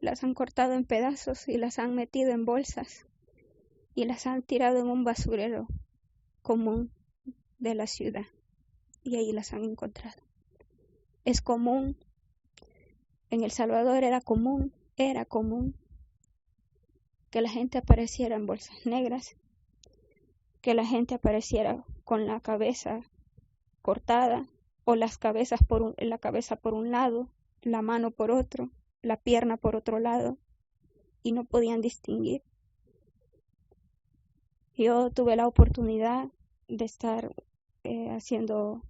Las han cortado en pedazos y las han metido en bolsas y las han tirado en un basurero común de la ciudad y ahí las han encontrado. Es común, en El Salvador era común que la gente apareciera en bolsas negras, que la gente apareciera con la cabeza cortada o la cabeza por un lado, la mano por otro, la pierna por otro lado, y no podían distinguir. Yo tuve la oportunidad de estar haciendo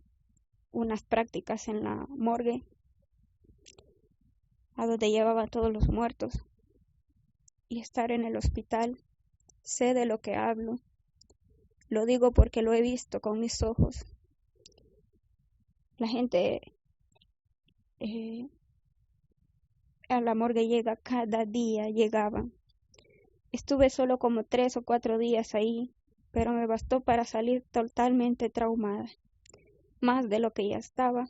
unas prácticas en la morgue, a donde llevaba a todos los muertos, y estar en el hospital. Sé de lo que hablo, lo digo porque lo he visto con mis ojos. La gente a la morgue llega cada día, llegaban. Estuve solo como 3 o 4 días ahí, pero me bastó para salir totalmente traumada, más de lo que ya estaba,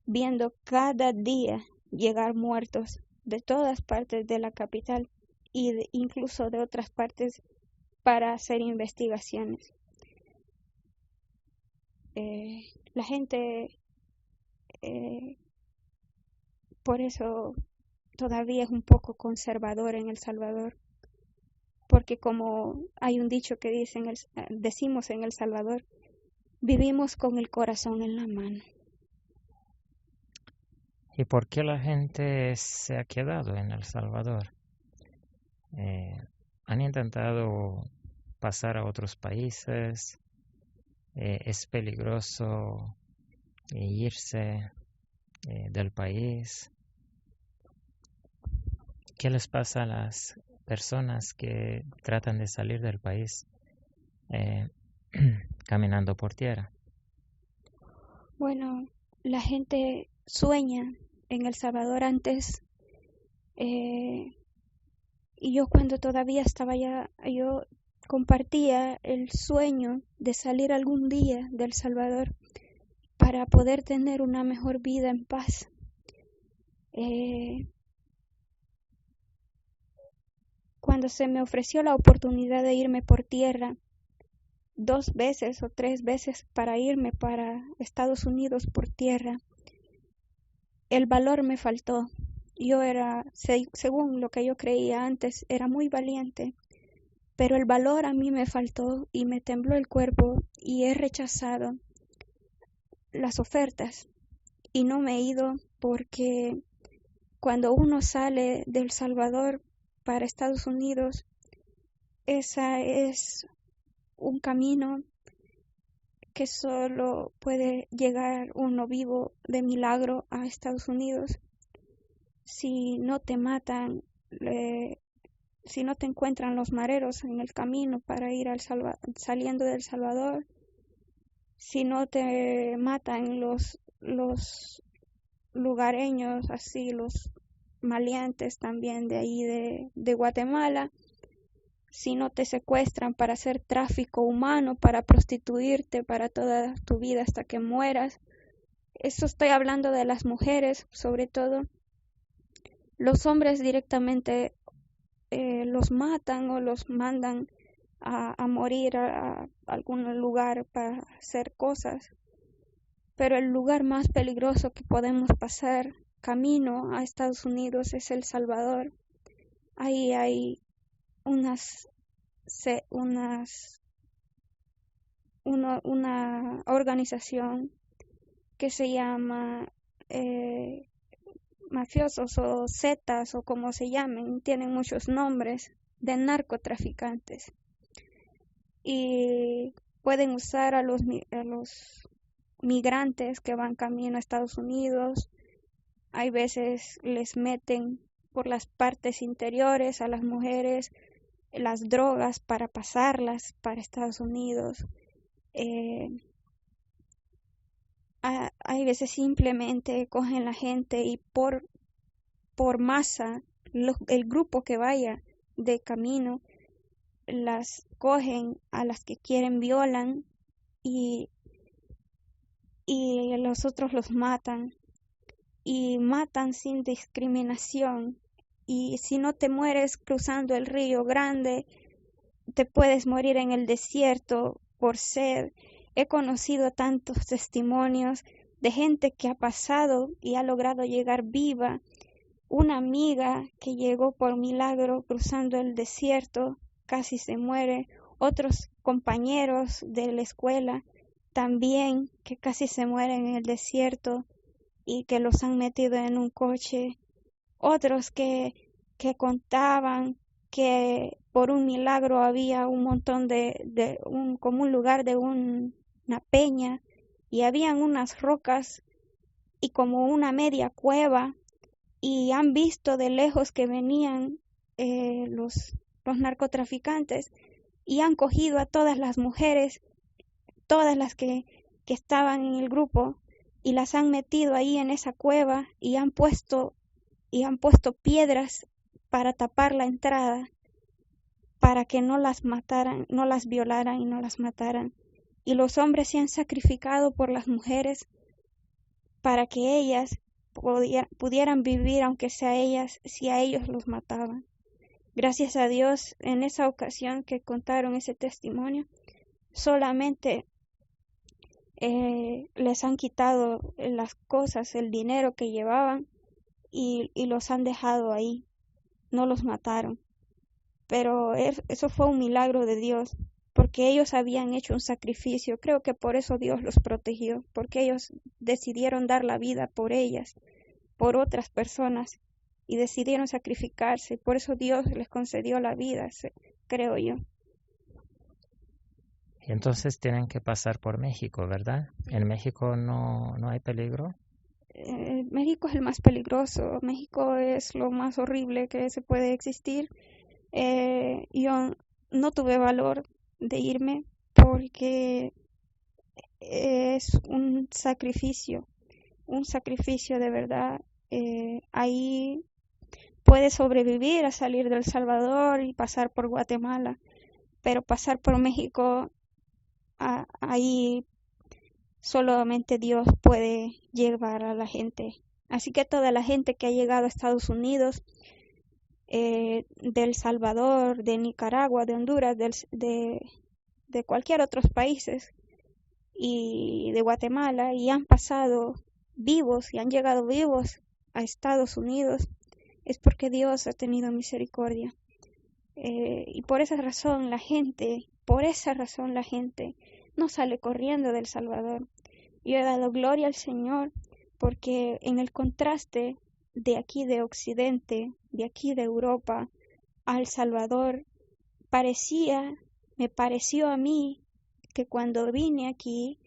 viendo cada día llegar muertos de todas partes de la capital y incluso de otras partes para hacer investigaciones. La gente Por eso todavía es un poco conservador en El Salvador, porque como hay un dicho que decimos en El Salvador, vivimos con el corazón en la mano. ¿Y por qué la gente se ha quedado en El Salvador? Han intentado pasar a otros países, es peligroso irse del país. ¿Qué les pasa a las personas que tratan de salir del país caminando por tierra? Bueno, la gente sueña en El Salvador antes, y yo cuando todavía estaba allá, yo compartía el sueño de salir algún día de El Salvador para poder tener una mejor vida en paz. Cuando se me ofreció la oportunidad de irme por tierra 2 veces o 3 veces para irme para Estados Unidos por tierra, el valor me faltó. Yo era, según lo que yo creía antes, era muy valiente, pero el valor a mí me faltó y me tembló el cuerpo y he rechazado las ofertas y no me he ido porque cuando uno sale de El Salvador para Estados Unidos, esa es un camino que solo puede llegar uno vivo de milagro a Estados Unidos. Si no te matan, si no te encuentran los mareros en el camino para ir saliendo de El Salvador, si no te matan los lugareños, así los maleantes también de ahí de Guatemala, si no te secuestran para hacer tráfico humano, para prostituirte para toda tu vida hasta que mueras. Eso estoy hablando de las mujeres, sobre todo. Los hombres directamente los matan o los mandan a morir a algún lugar para hacer cosas. Pero el lugar más peligroso que podemos pasar camino a Estados Unidos es El Salvador. Ahí hay una organización que se llama mafiosos o zetas o como se llamen, tienen muchos nombres, de narcotraficantes y pueden usar a los migrantes que van camino a Estados Unidos. Hay veces les meten por las partes interiores a las mujeres las drogas para pasarlas para Estados Unidos. Hay veces simplemente cogen la gente y por masa, el grupo que vaya de camino, las cogen, a las que quieren violan y los otros los matan y matan sin discriminación. Y si no te mueres cruzando el Río Grande, te puedes morir en el desierto por sed. He conocido tantos testimonios de gente que ha pasado y ha logrado llegar viva. Una amiga que llegó por milagro cruzando el desierto, casi se muere. Otros compañeros de la escuela también que casi se mueren en el desierto y que los han metido en un coche. Otros que contaban que por un milagro había un montón como un lugar de una peña y habían unas rocas y como una media cueva y han visto de lejos que venían los narcotraficantes y han cogido a todas las mujeres, todas las que estaban en el grupo y las han metido ahí en esa cueva y han puesto piedras para tapar la entrada, para que no las mataran, no las violaran y no las mataran. Y los hombres se han sacrificado por las mujeres para que ellas pudieran vivir, aunque sea ellas, si a ellos los mataban. Gracias a Dios, en esa ocasión que contaron ese testimonio, solamente les han quitado las cosas, el dinero que llevaban y los han dejado ahí, no los mataron. Pero eso fue un milagro de Dios, porque ellos habían hecho un sacrificio. Creo que por eso Dios los protegió, porque ellos decidieron dar la vida por ellas, por otras personas, y decidieron sacrificarse. Por eso Dios les concedió la vida, creo yo. Y entonces tienen que pasar por México, ¿verdad? ¿En México no hay peligro? México es el más peligroso, México es lo más horrible que se puede existir. Yo no tuve valor de irme porque es un sacrificio de verdad. Ahí puedes sobrevivir a salir de El Salvador y pasar por Guatemala, pero pasar por México, ahí solamente Dios puede llevar a la gente. Así que toda la gente que ha llegado a Estados Unidos, de El Salvador, de Nicaragua, de Honduras, de cualquier otros países y de Guatemala, y han pasado vivos y han llegado vivos a Estados Unidos, es porque Dios ha tenido misericordia. Y por esa razón la gente no sale corriendo del Salvador. Yo he dado gloria al Señor porque en el contraste de aquí de Occidente, de aquí de Europa, a El Salvador, me pareció a mí que cuando vine aquí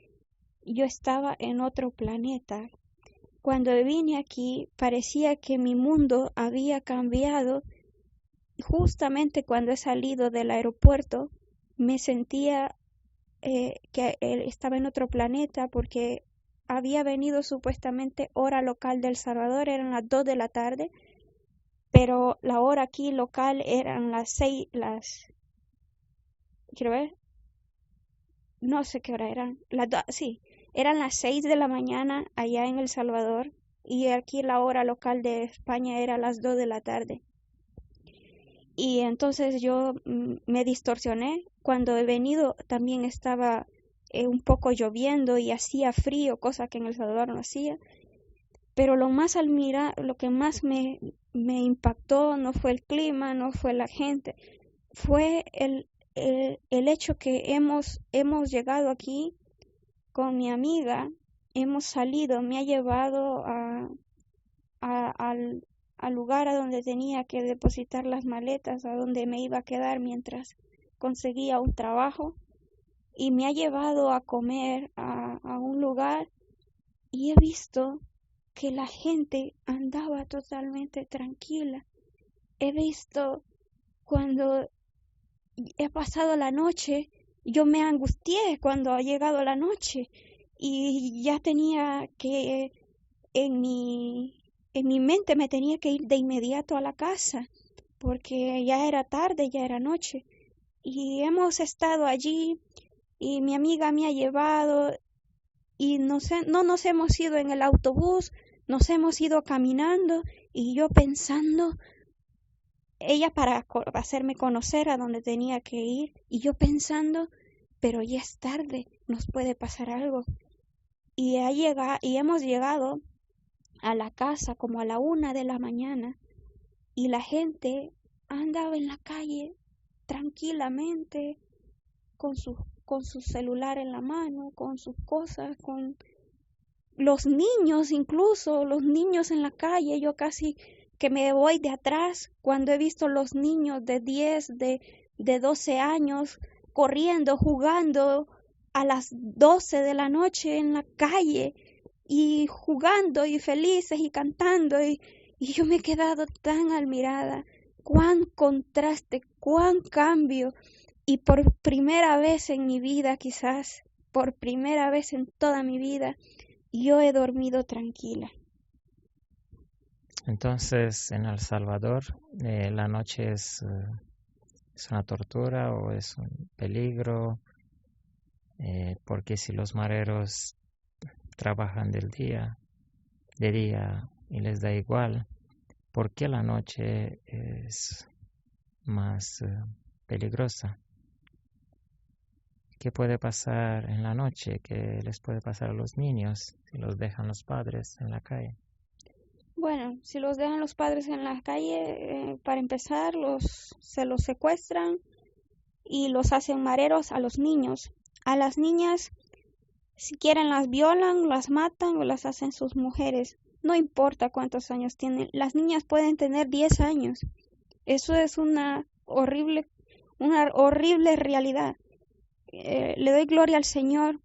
yo estaba en otro planeta. Cuando vine aquí parecía que mi mundo había cambiado. Justamente cuando he salido del aeropuerto me sentía que estaba en otro planeta porque había venido supuestamente hora local de El Salvador, eran las 2 de la tarde, pero la hora aquí local eran las 6, quiero ver, no sé qué hora eran, sí, eran las 6 de la mañana allá en El Salvador y aquí la hora local de España era las 2 de la tarde. Y entonces yo me distorsioné. Cuando he venido también estaba un poco lloviendo y hacía frío, cosa que en El Salvador no hacía. Pero lo que más me impactó no fue el clima, no fue la gente, fue el hecho que hemos llegado aquí con mi amiga, hemos salido, me ha llevado al lugar a donde tenía que depositar las maletas, a donde me iba a quedar mientras conseguía un trabajo, y me ha llevado a comer a un lugar y he visto que la gente andaba totalmente tranquila. He visto cuando he pasado la noche, yo me angustié cuando ha llegado la noche y ya tenía que en mi mente me tenía que ir de inmediato a la casa porque ya era tarde, ya era noche. Y hemos estado allí y mi amiga me ha llevado y no nos hemos ido en el autobús, nos hemos ido caminando y yo pensando, ella para hacerme conocer a donde tenía que ir y yo pensando, pero ya es tarde, nos puede pasar algo. Y hemos llegado a la casa como a la 1 de la mañana y la gente andaba en la calle tranquilamente con su celular en la mano, con sus cosas, con los niños, incluso los niños en la calle. Yo casi que me voy de atrás cuando he visto los niños de 10, de 12 años corriendo, jugando a las 12 de la noche en la calle y jugando y felices y cantando y yo me he quedado tan admirada, cuán contraste, cuán cambio. Y por primera vez en mi vida, quizás por primera vez en toda mi vida, yo he dormido tranquila. Entonces, en El Salvador, la noche es una tortura o es un peligro, porque si los mareros trabajan de día y les da igual, ¿por qué la noche es más peligrosa? ¿Qué puede pasar en la noche? ¿Qué les puede pasar a los niños si los dejan los padres en la calle? Bueno, si los dejan los padres en la calle, para empezar, se los secuestran y los hacen mareros a los niños. A las niñas, si quieren, las violan, las matan o las hacen sus mujeres. No importa cuántos años tienen. Las niñas pueden tener 10 años. Eso es una horrible realidad. Le doy gloria al Señor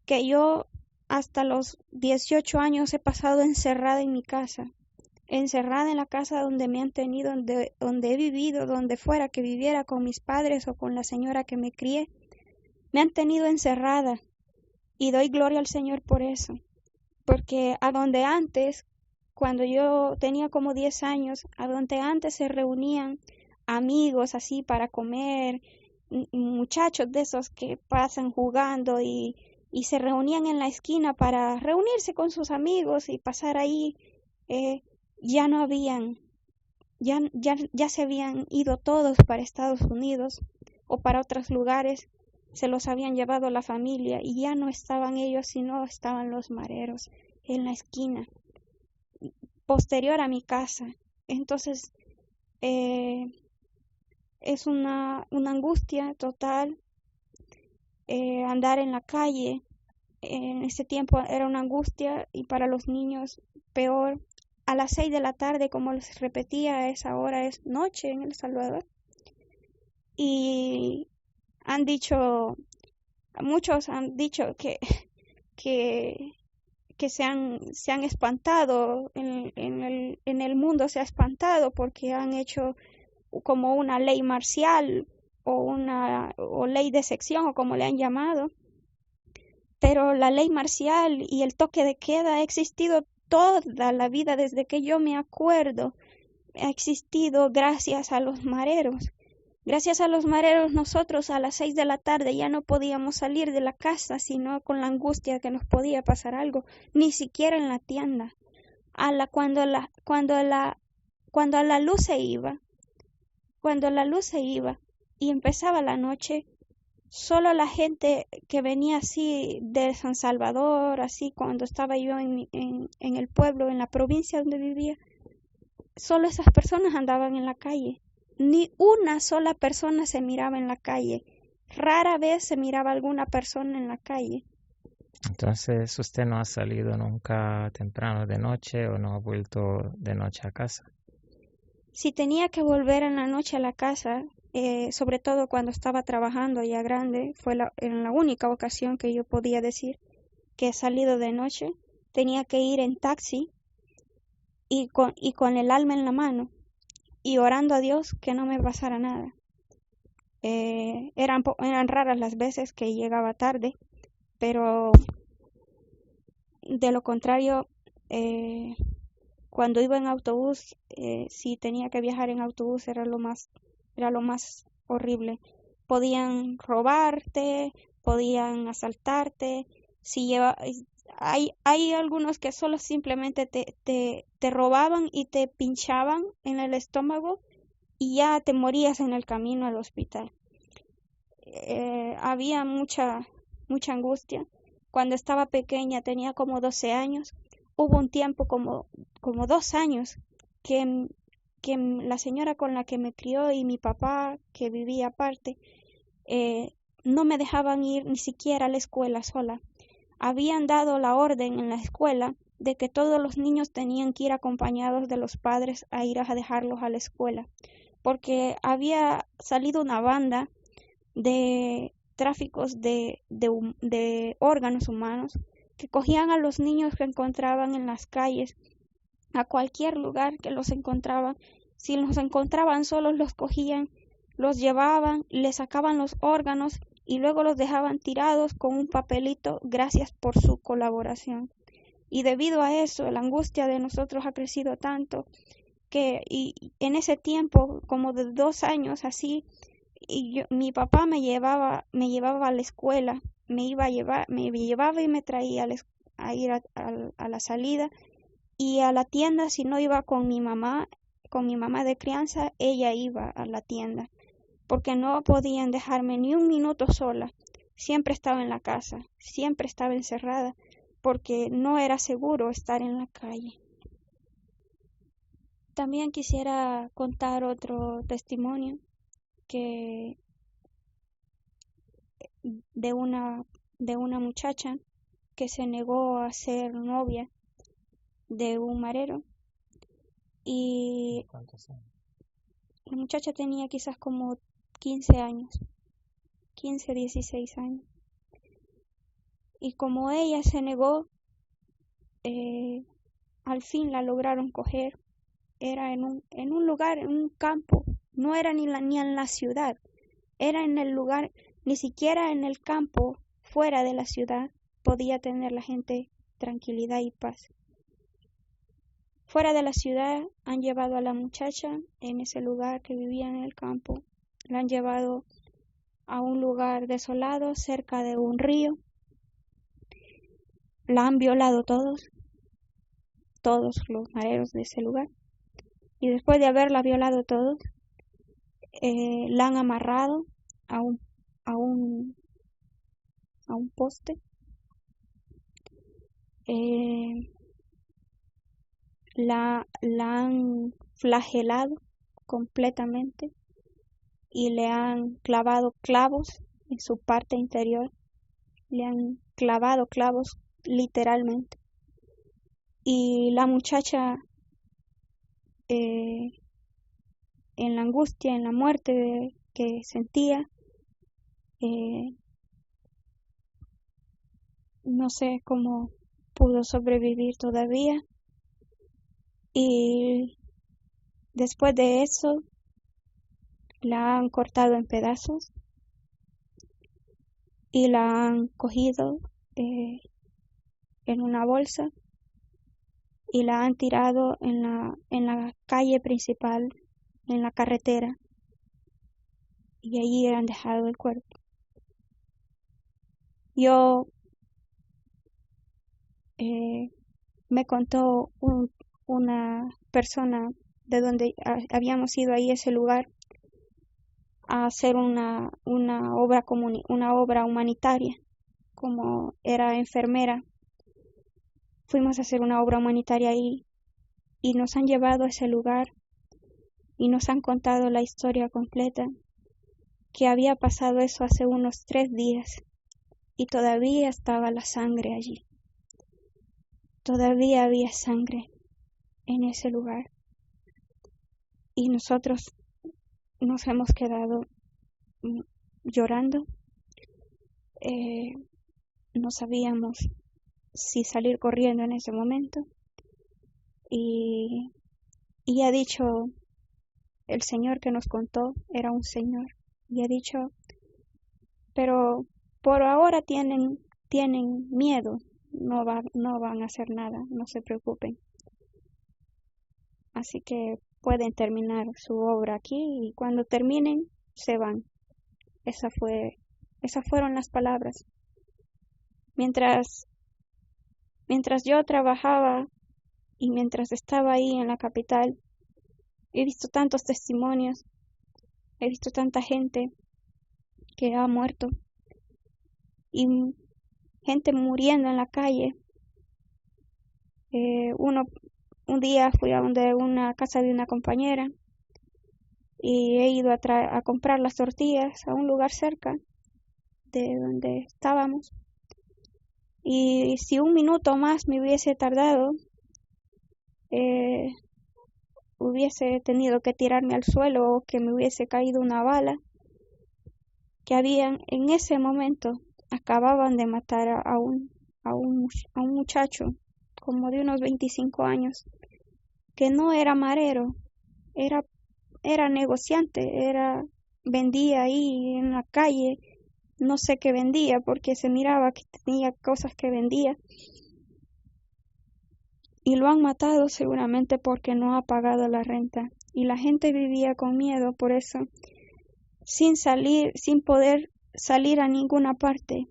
que yo hasta los 18 años he pasado encerrada en mi casa, encerrada en la casa donde me han tenido, donde he vivido, donde fuera que viviera con mis padres o con la señora que me crié. Me han tenido encerrada y doy gloria al Señor por eso, porque a donde antes, cuando yo tenía como 10 años, a donde antes se reunían amigos así para comer, muchachos de esos que pasan jugando y se reunían en la esquina para reunirse con sus amigos y pasar ahí, ya no habían, ya se habían ido todos para Estados Unidos o para otros lugares, se los habían llevado la familia y ya no estaban ellos, sino estaban los mareros en la esquina, posterior a mi casa. Entonces, es una angustia total andar en la calle. En ese tiempo era una angustia y para los niños peor. A las 6 de la tarde, como les repetía, a esa hora es noche en El Salvador. Y muchos han dicho que se han espantado, en el mundo se ha espantado porque han hecho como una ley marcial o ley de sección o como le han llamado. Pero la ley marcial y el toque de queda ha existido toda la vida desde que yo me acuerdo. Ha existido gracias a los mareros. Gracias a los mareros nosotros a las 6 de la tarde ya no podíamos salir de la casa, sino con la angustia que nos podía pasar algo, ni siquiera en la tienda. Cuando la luz se iba y empezaba la noche, solo la gente que venía así de San Salvador, así cuando estaba yo en el pueblo, en la provincia donde vivía, solo esas personas andaban en la calle. Ni una sola persona se miraba en la calle. Rara vez se miraba alguna persona en la calle. Entonces, ¿usted no ha salido nunca temprano de noche o no ha vuelto de noche a casa? Si tenía que volver en la noche a la casa, sobre todo cuando estaba trabajando ya grande, en la única ocasión que yo podía decir que he salido de noche, tenía que ir en taxi y con el alma en la mano y orando a Dios que no me pasara nada. Eran raras las veces que llegaba tarde, pero de lo contrario, cuando iba en autobús, si tenía que viajar en autobús era lo más horrible. Podían robarte, podían asaltarte. Hay algunos que solo simplemente te robaban y te pinchaban en el estómago y ya te morías en el camino al hospital. Había mucha angustia. Cuando estaba pequeña, tenía como 12 años, hubo un tiempo como 2 años que la señora con la que me crió y mi papá, que vivía aparte, no me dejaban ir ni siquiera a la escuela sola. Habían dado la orden en la escuela de que todos los niños tenían que ir acompañados de los padres a ir a dejarlos a la escuela, porque había salido una banda de tráficos de órganos humanos que cogían a los niños que encontraban en las calles, a cualquier lugar que los encontraban. Si los encontraban solos, los cogían, los llevaban, les sacaban los órganos y luego los dejaban tirados con un papelito, gracias por su colaboración. Y debido a eso, la angustia de nosotros ha crecido tanto que en ese tiempo, como de 2 años así, mi papá me llevaba a la escuela, me llevaba y me traía a ir a la salida, y a la tienda. Si no iba con mi mamá de crianza, ella iba a la tienda, porque no podían dejarme ni un minuto sola. siempre estaba en la casa, siempre estaba encerrada, porque no era seguro estar en la calle. También quisiera contar otro testimonio que de una muchacha que se negó a ser novia de un marero, y ¿Cuántos años? la muchacha tenía quizás como 15 años, 15, 16 años. Y como ella se negó, al fin la lograron coger. Era en un lugar, en un campo, no era ni en la ciudad, era en el lugar, ni siquiera en el campo, fuera de la ciudad, podía tener la gente tranquilidad y paz. Fuera de la ciudad han llevado a la muchacha en ese lugar que vivía en el campo, la han llevado a un lugar desolado cerca de un río, la han violado todos los mareros de ese lugar, y después de haberla violado todos, la han amarrado a un poste, la han flagelado completamente y le han clavado clavos en su parte interior, le han clavado clavos literalmente. Y la muchacha, en la angustia, en la muerte que sentía, no sé cómo pudo sobrevivir todavía. Y después de eso, la han cortado en pedazos y la han cogido en una bolsa y la han tirado en la calle principal, en la carretera, y allí han dejado el cuerpo. Yo me contó una persona de donde habíamos ido ahí a ese lugar a hacer una obra humanitaria. Como era enfermera, fuimos a hacer una obra humanitaria ahí y nos han llevado a ese lugar y nos han contado la historia completa, que había pasado eso hace unos 3 días y todavía estaba la sangre allí. Todavía había sangre en ese lugar. Y nosotros nos hemos quedado llorando. No sabíamos si salir corriendo en ese momento. Y ha dicho el señor que nos contó, era un señor, y ha dicho, pero por ahora tienen miedo, no van a hacer nada, no se preocupen. Así que pueden terminar su obra aquí y cuando terminen se van. Esas fueron las palabras. Mientras yo trabajaba y mientras estaba ahí en la capital, he visto tantos testimonios, he visto tanta gente que ha muerto y gente muriendo en la calle. Un día fui a una casa de una compañera y he ido a comprar las tortillas a un lugar cerca de donde estábamos. Y si un minuto más me hubiese tardado, hubiese tenido que tirarme al suelo o que me hubiese caído una bala, que habían en ese momento acababan de matar a un muchacho como de unos 25 años, que no era marero, era negociante, vendía ahí en la calle, no sé qué vendía porque se miraba que tenía cosas que vendía. Y lo han matado seguramente porque no ha pagado la renta. Y la gente vivía con miedo por eso, sin poder salir a ninguna parte.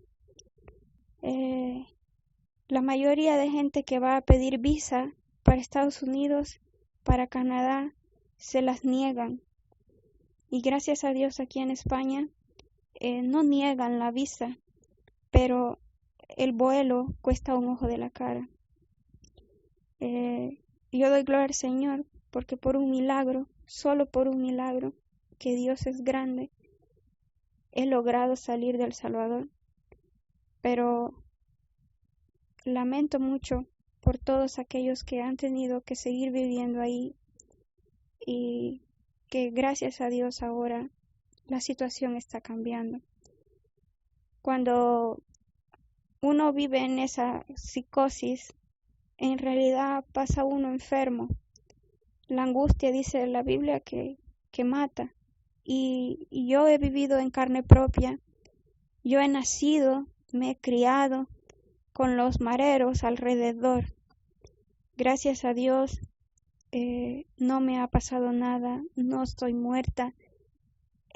La mayoría de gente que va a pedir visa para Estados Unidos, para Canadá, se las niegan. Y gracias a Dios aquí en España no niegan la visa. pero el vuelo cuesta un ojo de la cara. Yo doy gloria al Señor porque por un milagro, solo por un milagro, que Dios es grande, he logrado salir de El Salvador. Pero lamento mucho por todos aquellos que han tenido que seguir viviendo ahí y que gracias a Dios ahora la situación está cambiando. Cuando uno vive en esa psicosis, en realidad pasa uno enfermo. La angustia, dice la Biblia, que mata. Y yo he vivido en carne propia. Yo he nacido, me he criado con los mareros alrededor. Gracias a Dios no me ha pasado nada, no estoy muerta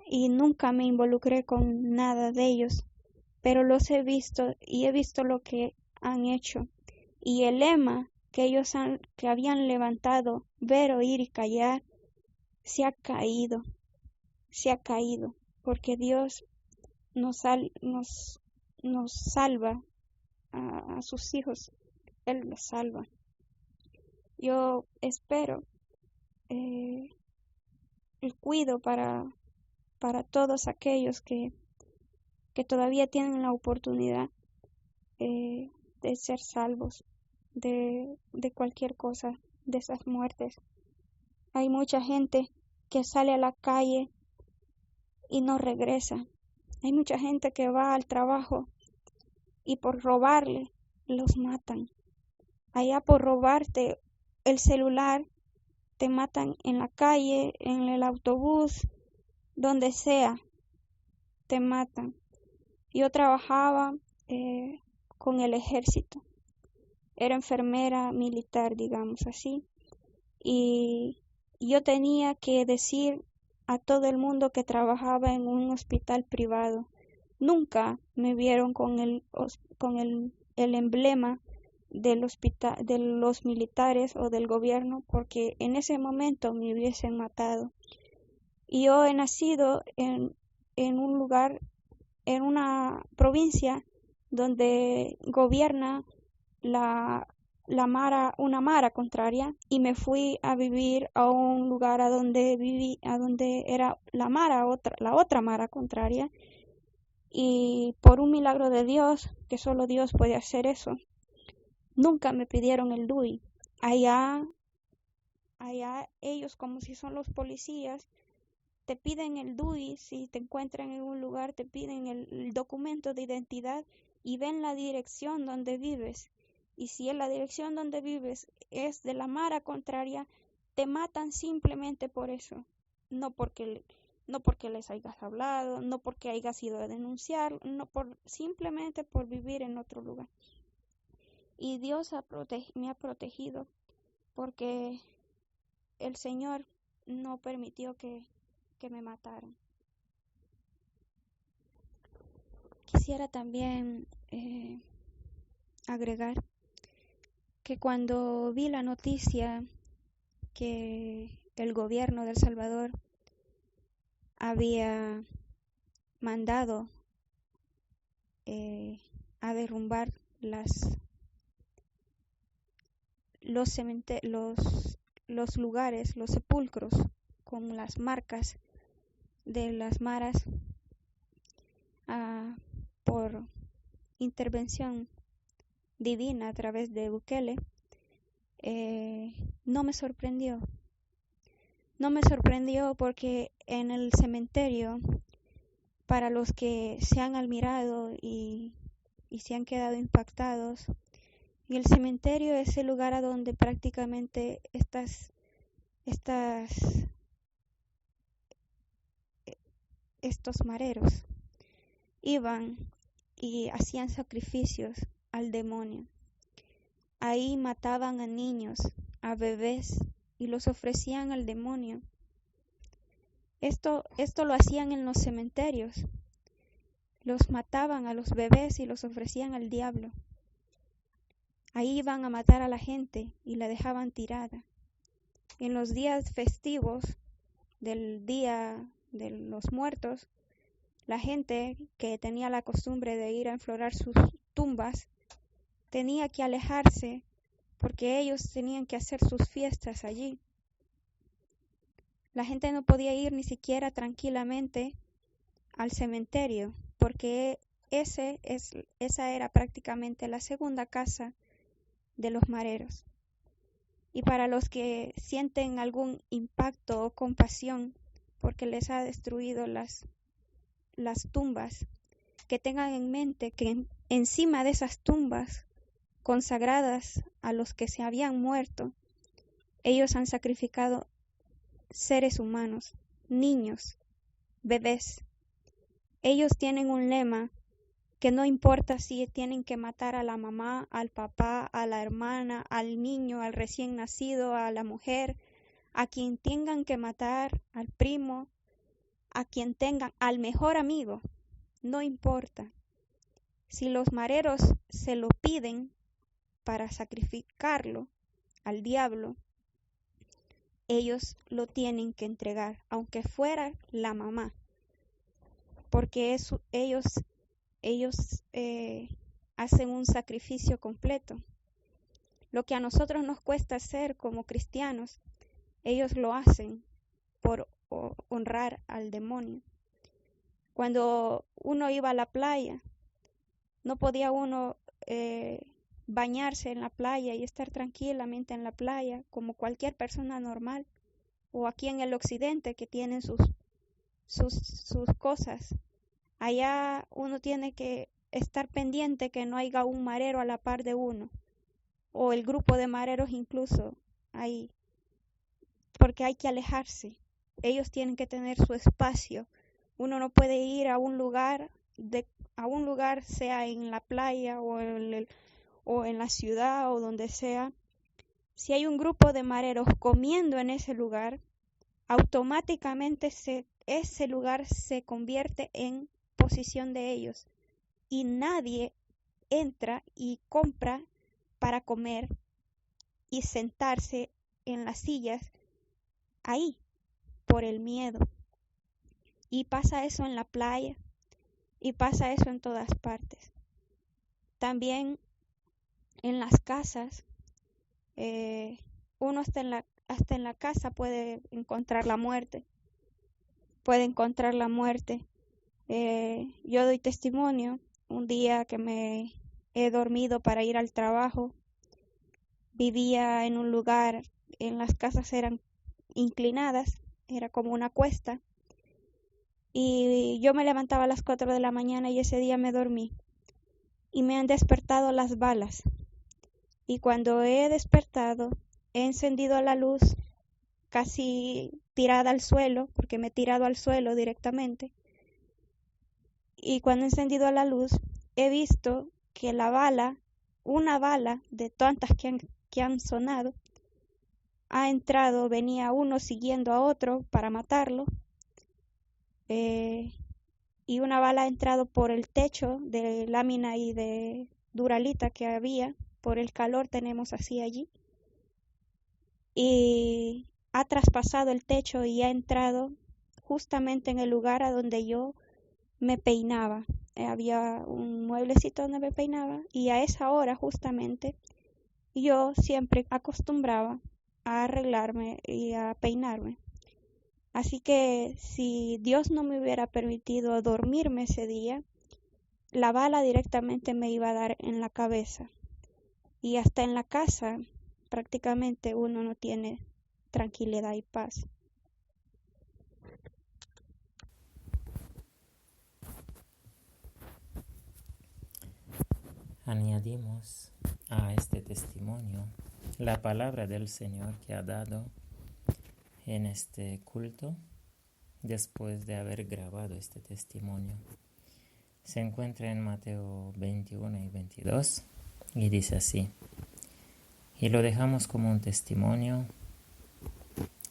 y nunca me involucré con nada de ellos, pero los he visto y he visto lo que han hecho. Y el lema que ellos que habían levantado, ver, oír y callar, se ha caído, porque Dios nos salva a sus hijos, Él los salva. Yo espero el cuido para todos aquellos que todavía tienen la oportunidad de ser salvos de cualquier cosa, de esas muertes. Hay mucha gente que sale a la calle y no regresa. Hay mucha gente que va al trabajo y por robarle los matan. Allá por robarte el celular te matan en la calle, en el autobús, donde sea, te matan. Yo trabajaba con el ejército. Era enfermera militar, digamos así. Y yo tenía que decir a todo el mundo que trabajaba en un hospital privado. Nunca me vieron con el emblema del hospital, de los militares o del gobierno, porque en ese momento me hubiesen matado. Y yo he nacido en un lugar, en una provincia donde gobierna una mara contraria, y me fui a vivir a un lugar a donde era la otra mara contraria, y por un milagro de Dios, que solo Dios puede hacer eso, nunca me pidieron el DUI. Allá ellos, como si son los policías, te piden el DUI. Si te encuentran en un lugar, te piden el documento de identidad y ven la dirección donde vives. Y si en la dirección donde vives es de la mara contraria, te matan simplemente por eso. No porque les hayas hablado, no porque hayas ido a denunciar, simplemente por vivir en otro lugar. Y Dios me ha protegido porque el Señor no permitió que me mataran. Quisiera también agregar que cuando vi la noticia que el gobierno de El Salvador había mandado a derrumbar los lugares, los sepulcros con las marcas de las maras por intervención divina a través de Bukele, no me sorprendió. No me sorprendió porque en el cementerio, para los que se han admirado y se han quedado impactados, y el cementerio es el lugar a donde prácticamente estos mareros iban y hacían sacrificios al demonio. Ahí mataban a niños, a bebés, y los ofrecían al demonio. Esto lo hacían en los cementerios. Los mataban a los bebés y los ofrecían al diablo. Ahí iban a matar a la gente y la dejaban tirada. En los días festivos del Día de los Muertos, la gente que tenía la costumbre de ir a enflorar sus tumbas tenía que alejarse porque ellos tenían que hacer sus fiestas allí. La gente no podía ir ni siquiera tranquilamente al cementerio porque esa era prácticamente la segunda casa de los mareros. Y para los que sienten algún impacto o compasión porque les ha destruido las tumbas, que tengan en mente que encima de esas tumbas consagradas a los que se habían muerto, ellos han sacrificado seres humanos, niños, bebés. Ellos tienen un lema que no importa si tienen que matar a la mamá, al papá, a la hermana, al niño, al recién nacido, a la mujer, a quien tengan que matar, al primo, a quien tengan, al mejor amigo, no importa. Si los mareros se lo piden para sacrificarlo al diablo, ellos lo tienen que entregar, aunque fuera la mamá, porque ellos hacen un sacrificio completo. Lo que a nosotros nos cuesta hacer como cristianos, ellos lo hacen por honrar al demonio. Cuando uno iba a la playa, no podía uno bañarse en la playa y estar tranquilamente en la playa como cualquier persona normal, o aquí en el occidente que tienen sus cosas. Allá uno tiene que estar pendiente que no haya un marero a la par de uno, o el grupo de mareros incluso ahí, porque hay que alejarse. Ellos tienen que tener su espacio. Uno no puede ir a un lugar, sea en la playa o en la ciudad o donde sea. Si hay un grupo de mareros comiendo en ese lugar, automáticamente ese lugar se convierte en posición de ellos y nadie entra y compra para comer y sentarse en las sillas ahí por el miedo. Y pasa eso en la playa y pasa eso en todas partes. También en las casas, uno hasta en la casa puede encontrar la muerte. Yo doy testimonio. Un día que me he dormido para ir al trabajo, vivía en un lugar, en las casas eran inclinadas, era como una cuesta, y yo me levantaba a las 4 de la mañana y ese día me dormí y me han despertado las balas, y cuando he despertado he encendido la luz casi tirada al suelo, porque me he tirado al suelo directamente, y cuando he encendido la luz he visto que una bala de tantas que han sonado, ha entrado, venía uno siguiendo a otro para matarlo, y una bala ha entrado por el techo de lámina y de duralita que había, por el calor tenemos así allí, y ha traspasado el techo y ha entrado justamente en el lugar a donde yo me peinaba. Había un mueblecito donde me peinaba y a esa hora justamente yo siempre acostumbraba a arreglarme y a peinarme. Así que si Dios no me hubiera permitido dormirme ese día, la bala directamente me iba a dar en la cabeza. Y hasta en la casa prácticamente uno no tiene tranquilidad y paz. Añadimos a este testimonio la palabra del Señor que ha dado en este culto después de haber grabado este testimonio. Se encuentra en Mateo 21 y 22 y dice así: y lo dejamos como un testimonio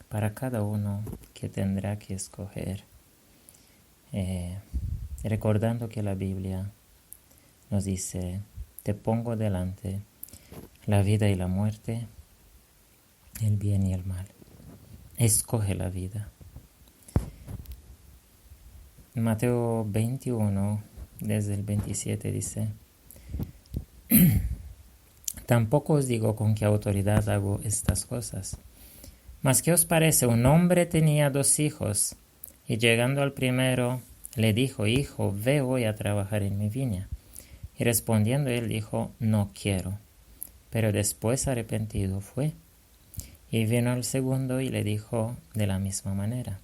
para cada uno que tendrá que escoger, recordando que la Biblia nos dice: te pongo delante la vida y la muerte, el bien y el mal. Escoge la vida. Mateo 21, desde el 27 dice: Tampoco os digo con qué autoridad hago estas cosas. Mas ¿qué os parece? Un hombre tenía 2 hijos, y llegando al primero, le dijo: Hijo, ve hoy a trabajar en mi viña. Y respondiendo él dijo: No quiero. Pero después arrepentido fue. Y vino el segundo y le dijo de la misma manera.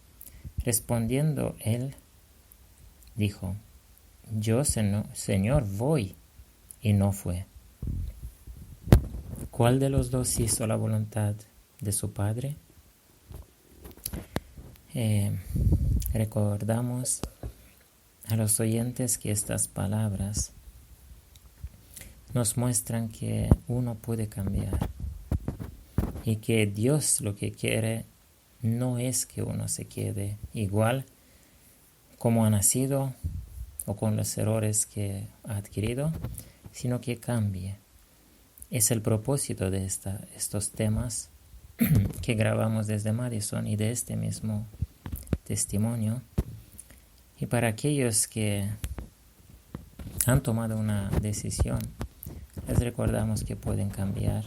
Respondiendo él dijo: Yo, Señor, voy. Y no fue. ¿Cuál de los 2 hizo la voluntad de su padre? Recordamos a los oyentes que estas palabras nos muestran que uno puede cambiar y que Dios lo que quiere no es que uno se quede igual como ha nacido o con los errores que ha adquirido, sino que cambie. Es el propósito de estos temas que grabamos desde Madison y de este mismo testimonio. Y para aquellos que han tomado una decisión, les recordamos que pueden cambiar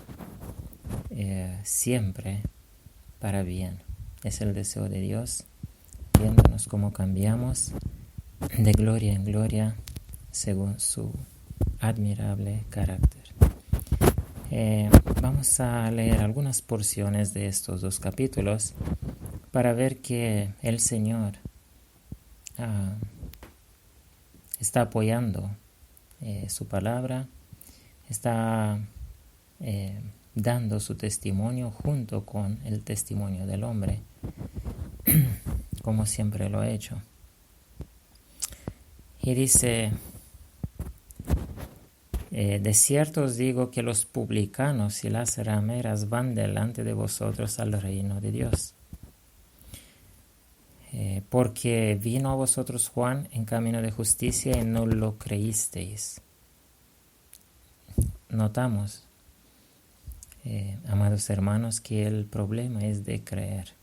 siempre para bien. Es el deseo de Dios, viéndonos cómo cambiamos de gloria en gloria según su admirable carácter. Vamos a leer algunas porciones de estos 2 capítulos para ver que el Señor está apoyando su palabra, está dando su testimonio junto con el testimonio del hombre, como siempre lo ha hecho. Y dice: de cierto os digo que los publicanos y las rameras van delante de vosotros al reino de Dios. Porque vino a vosotros Juan en camino de justicia y no lo creísteis. Notamos, amados hermanos, que el problema es de creer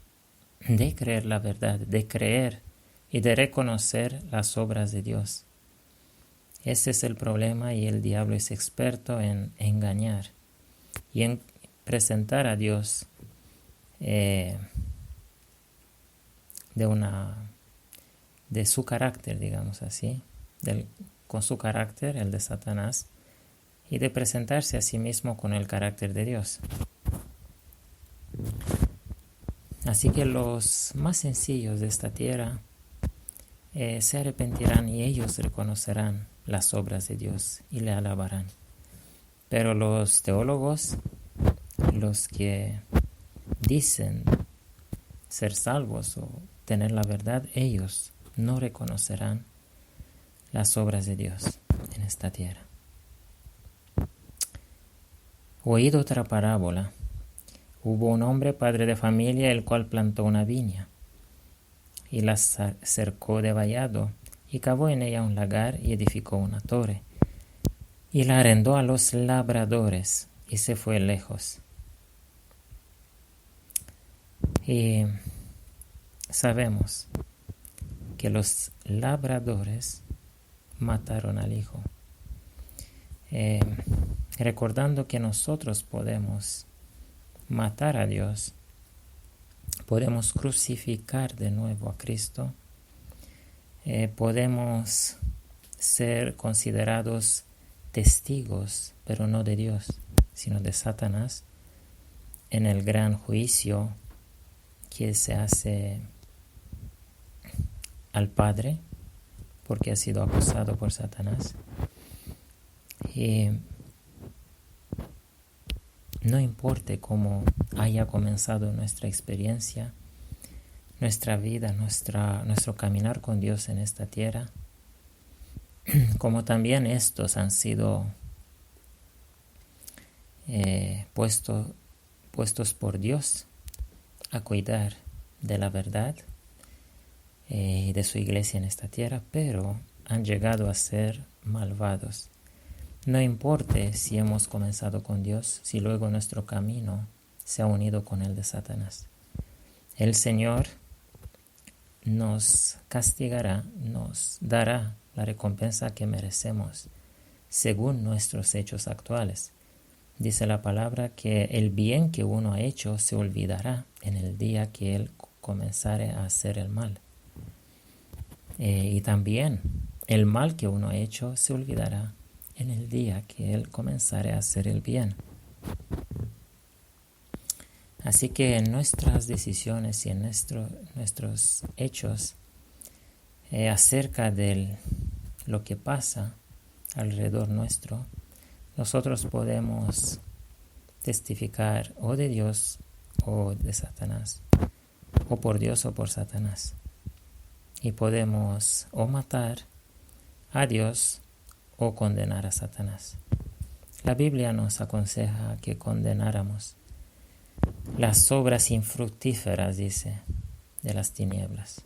la verdad, de creer y de reconocer las obras de Dios. Ese es el problema, y el diablo es experto en engañar y en presentar a Dios de su carácter, digamos así, con su carácter, el de Satanás, y de presentarse a sí mismo con el carácter de Dios. Así que los más sencillos de esta tierra se arrepentirán y ellos reconocerán las obras de Dios y le alabarán. Pero los teólogos, los que dicen ser salvos o tener la verdad, ellos no reconocerán las obras de Dios en esta tierra. Oíd otra parábola. Hubo un hombre padre de familia, el cual plantó una viña y la cercó de vallado y cavó en ella un lagar y edificó una torre y la arrendó a los labradores y se fue lejos. Y sabemos que los labradores mataron al hijo, recordando que nosotros podemos matar a Dios, podemos crucificar de nuevo a Cristo, podemos ser considerados testigos, pero no de Dios, sino de Satanás, en el gran juicio que se hace al Padre, porque ha sido acusado por Satanás. Y no importa cómo haya comenzado nuestra experiencia, nuestra vida, nuestro caminar con Dios en esta tierra, como también estos han sido puestos por Dios a cuidar de la verdad y de su iglesia en esta tierra, pero han llegado a ser malvados. No importa si hemos comenzado con Dios, si luego nuestro camino se ha unido con el de Satanás. El Señor nos castigará, nos dará la recompensa que merecemos según nuestros hechos actuales. Dice la palabra que el bien que uno ha hecho se olvidará en el día que él comenzare a hacer el mal. Y también el mal que uno ha hecho se olvidará en el día que él comenzare a hacer el bien. Así que en nuestras decisiones y en nuestros hechos acerca de lo que pasa alrededor nuestro, nosotros podemos testificar o de Dios o de Satanás, o por Dios o por Satanás. Y podemos o matar a Dios o condenar a Satanás. La Biblia nos aconseja que condenáramos las obras infructíferas, dice, de las tinieblas.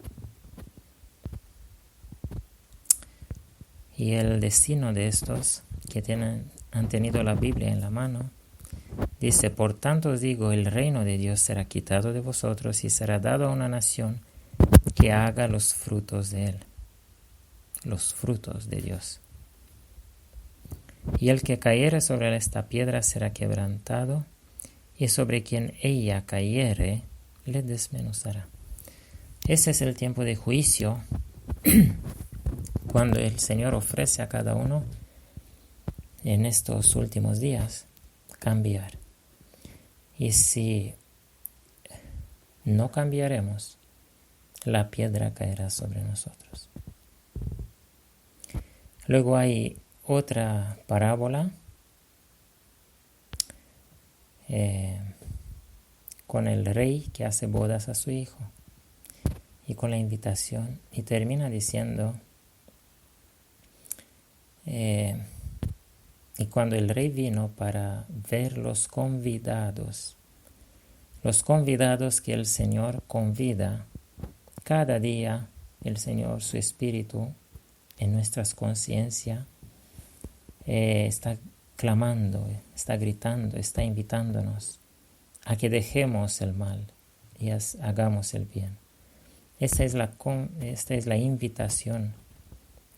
Y el destino de estos que han tenido la Biblia en la mano, dice: por tanto os digo, el reino de Dios será quitado de vosotros y será dado a una nación que haga los frutos de él, los frutos de Dios. Y el que cayere sobre esta piedra será quebrantado, y sobre quien ella cayere le desmenuzará. Ese es el tiempo de juicio, cuando el Señor ofrece a cada uno en estos últimos días cambiar. Y si no cambiaremos, la piedra caerá sobre nosotros. Luego hay otra parábola con el rey que hace bodas a su hijo y con la invitación, y termina diciendo: y cuando el rey vino para ver los convidados que el Señor convida cada día, el Señor, su Espíritu en nuestras conciencias, está clamando, está gritando, está invitándonos a que dejemos el mal y hagamos el bien. Esta es la invitación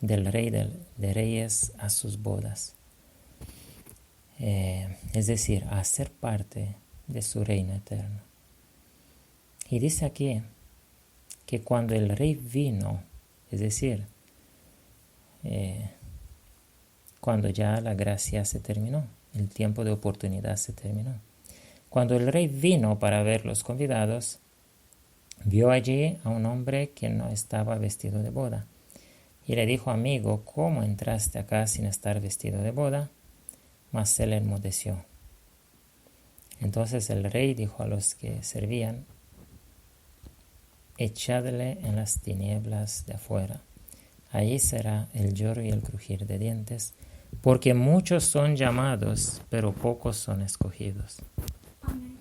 del Rey de Reyes a sus bodas. Es decir, a ser parte de su reino eterno. Y dice aquí que cuando el Rey vino, es decir, cuando ya la gracia se terminó, el tiempo de oportunidad se terminó. Cuando el rey vino para ver los convidados, vio allí a un hombre que no estaba vestido de boda. Y le dijo: amigo, ¿cómo entraste acá sin estar vestido de boda? Mas él enmudeció. Entonces el rey dijo a los que servían: echadle en las tinieblas de afuera. Allí será el lloro y el crujir de dientes, porque muchos son llamados, pero pocos son escogidos. Amén.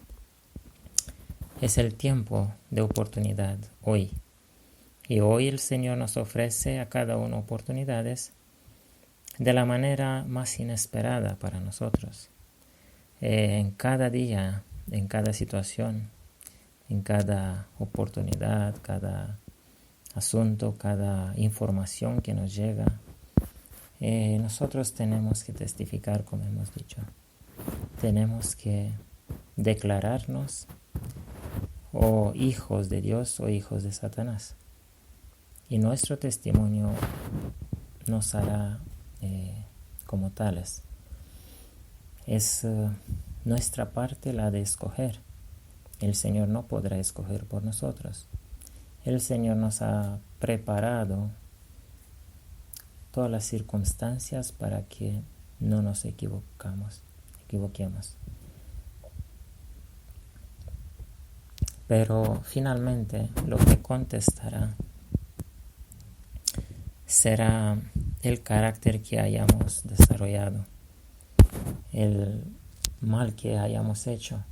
Es el tiempo de oportunidad hoy. Y hoy el Señor nos ofrece a cada uno oportunidades de la manera más inesperada para nosotros. En cada día, en cada situación, en cada oportunidad, cada asunto, cada información que nos llega, nosotros tenemos que testificar, como hemos dicho. Tenemos que declararnos o hijos de Dios o hijos de Satanás. Y nuestro testimonio nos hará como tales. Es nuestra parte la de escoger. El Señor no podrá escoger por nosotros. El Señor nos ha preparado todas las circunstancias para que no nos equivoquemos. Pero finalmente lo que contestará será el carácter que hayamos desarrollado, el mal que hayamos hecho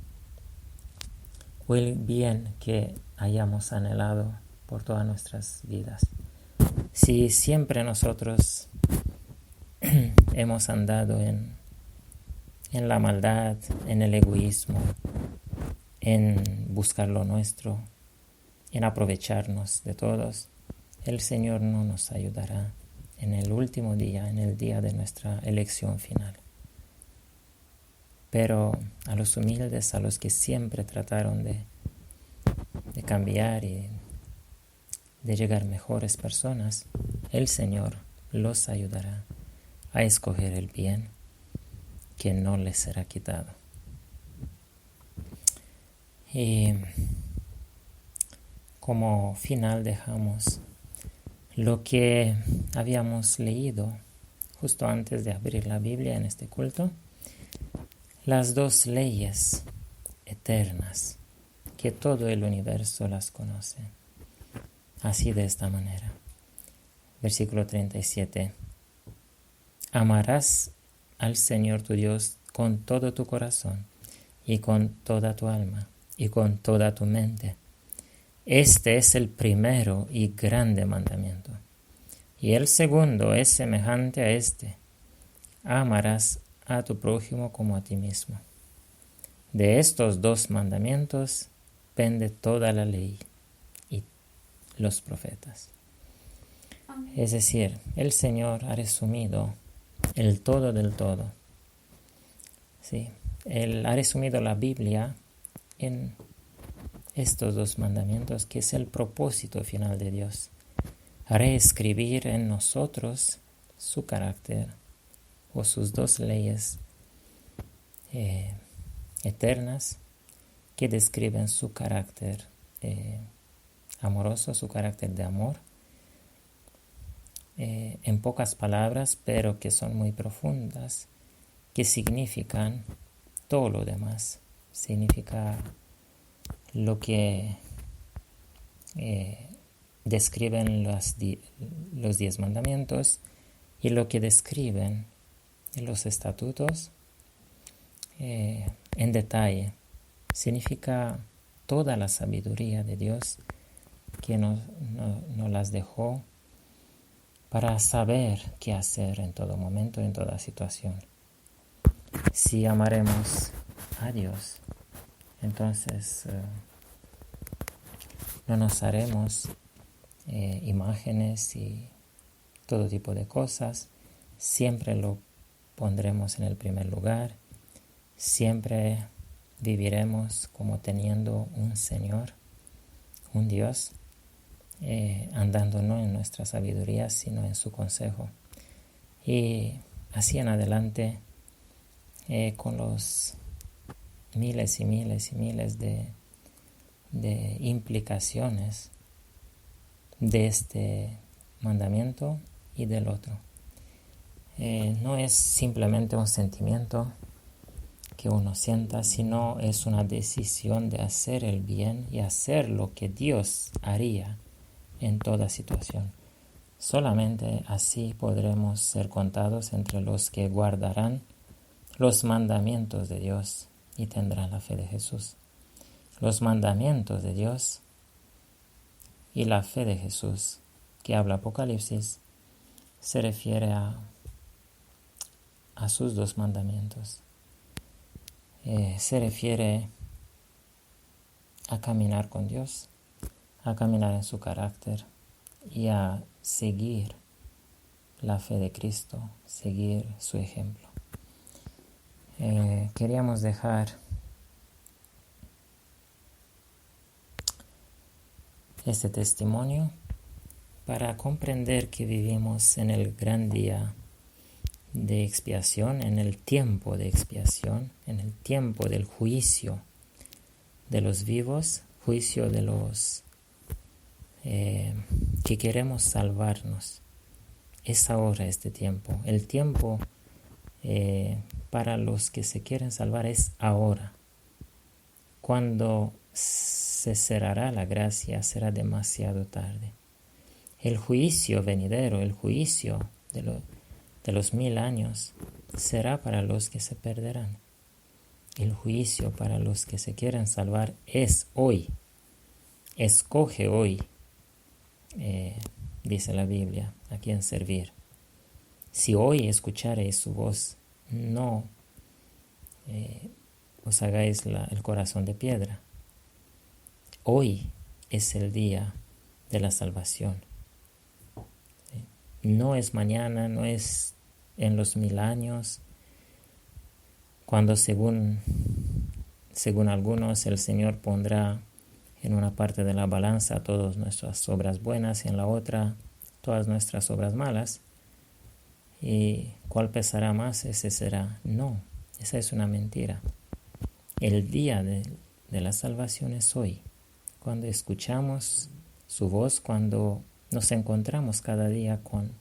o el bien que hayamos anhelado por todas nuestras vidas. Si siempre nosotros hemos andado en la maldad, en el egoísmo, en buscar lo nuestro, en aprovecharnos de todos, el Señor no nos ayudará en el último día, en el día de nuestra elección final. Pero a los humildes, a los que siempre trataron de cambiar y de llegar mejores personas, el Señor los ayudará a escoger el bien que no les será quitado. Y como final dejamos lo que habíamos leído justo antes de abrir la Biblia en este culto, las dos leyes eternas que todo el universo las conoce. Así de esta manera. Versículo 37. Amarás al Señor tu Dios con todo tu corazón y con toda tu alma y con toda tu mente. Este es el primero y grande mandamiento. Y el segundo es semejante a este. Amarás a tu prójimo como a ti mismo. De estos dos mandamientos pende toda la ley y los profetas. Es decir, el Señor ha resumido el todo del todo. Sí, Él ha resumido la Biblia en estos dos mandamientos, que es el propósito final de Dios. Reescribir en nosotros su carácter o sus dos leyes eternas que describen su carácter amoroso, su carácter de amor, en pocas palabras, pero que son muy profundas, que significan todo lo demás. Significa lo que describen los 10 mandamientos y lo que describen los estatutos en detalle. Significa toda la sabiduría de Dios que nos las dejó para saber qué hacer en todo momento, en toda situación. Si amaremos a Dios, entonces no nos haremos imágenes y todo tipo de cosas. Siempre lo pondremos en el primer lugar. Siempre viviremos como teniendo un Señor, un Dios, andando no en nuestra sabiduría, sino en su consejo. Y así en adelante, con los miles y miles y miles de implicaciones de este mandamiento y del otro. No es simplemente un sentimiento que uno sienta, sino es una decisión de hacer el bien y hacer lo que Dios haría en toda situación. Solamente así podremos ser contados entre los que guardarán los mandamientos de Dios y tendrán la fe de Jesús. Los mandamientos de Dios y la fe de Jesús, que habla Apocalipsis, se refiere a sus dos mandamientos. Se refiere a caminar con Dios, a caminar en su carácter y a seguir la fe de Cristo, seguir su ejemplo. Queríamos dejar este testimonio para comprender que vivimos en el gran día de expiación, en el tiempo de expiación, en el tiempo del juicio de los vivos, juicio de los que queremos salvarnos. Es ahora este tiempo. El tiempo para los que se quieren salvar es ahora. Cuando se cerrará la gracia será demasiado tarde. El juicio venidero, el juicio de los 1000 años será para los que se perderán. El juicio para los que se quieren salvar es hoy. Escoge hoy, dice la Biblia, a quién servir. Si hoy escuchareis su voz, no os hagáis el corazón de piedra. Hoy es el día de la salvación. No es mañana, no es en los 1000 años, cuando según algunos el Señor pondrá en una parte de la balanza todas nuestras obras buenas y en la otra todas nuestras obras malas. ¿Y cuál pesará más? Ese será. No, esa es una mentira. El día de la salvación es hoy, cuando escuchamos su voz, cuando nos encontramos cada día con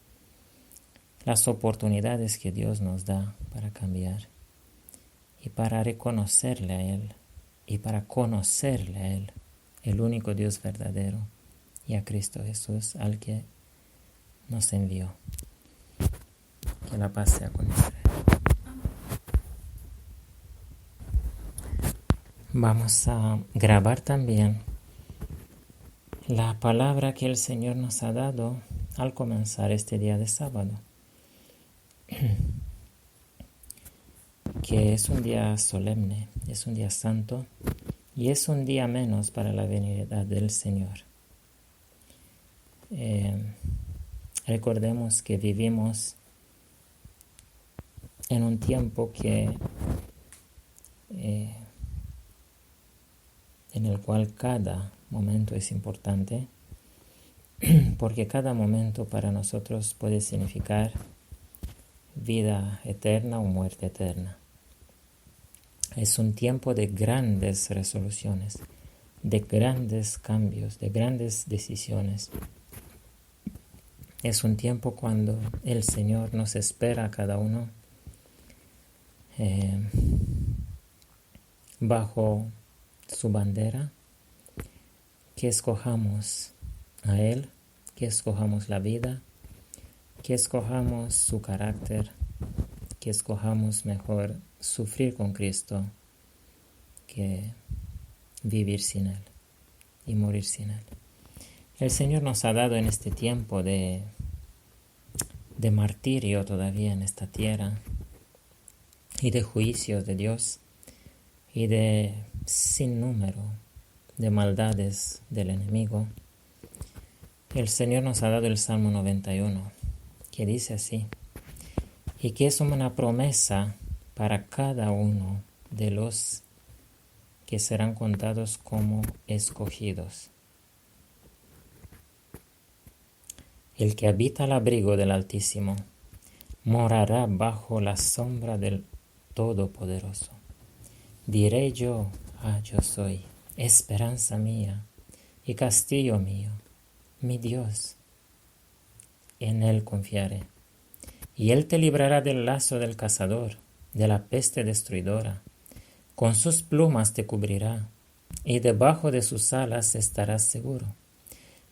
las oportunidades que Dios nos da para cambiar y para reconocerle a Él y para conocerle a Él, el único Dios verdadero, y a Cristo Jesús, al que nos envió. Que la paz sea con ustedes. Vamos a grabar también la palabra que el Señor nos ha dado al comenzar este día de sábado, que es un día solemne, es un día santo y es un día menos para la venida del Señor. Recordemos que vivimos en un tiempo en el cual cada momento es importante, porque cada momento para nosotros puede significar vida eterna o muerte eterna. Es un tiempo de grandes resoluciones, de grandes cambios, de grandes decisiones. Es un tiempo cuando el Señor nos espera a cada uno bajo su bandera, que escojamos a Él, que escojamos la vida, que escojamos su carácter, que escojamos mejor sufrir con Cristo que vivir sin Él y morir sin Él. El Señor nos ha dado en este tiempo de martirio todavía en esta tierra y de juicios de Dios y de sin número de maldades del enemigo. El Señor nos ha dado el Salmo 91, que dice así, y que es una promesa para cada uno de los que serán contados como escogidos. El que habita al abrigo del Altísimo morará bajo la sombra del Todopoderoso. Diré yo, yo soy, esperanza mía y castillo mío, mi Dios. En Él confiaré. Y Él te librará del lazo del cazador, de la peste destruidora. Con sus plumas te cubrirá, y debajo de sus alas estarás seguro.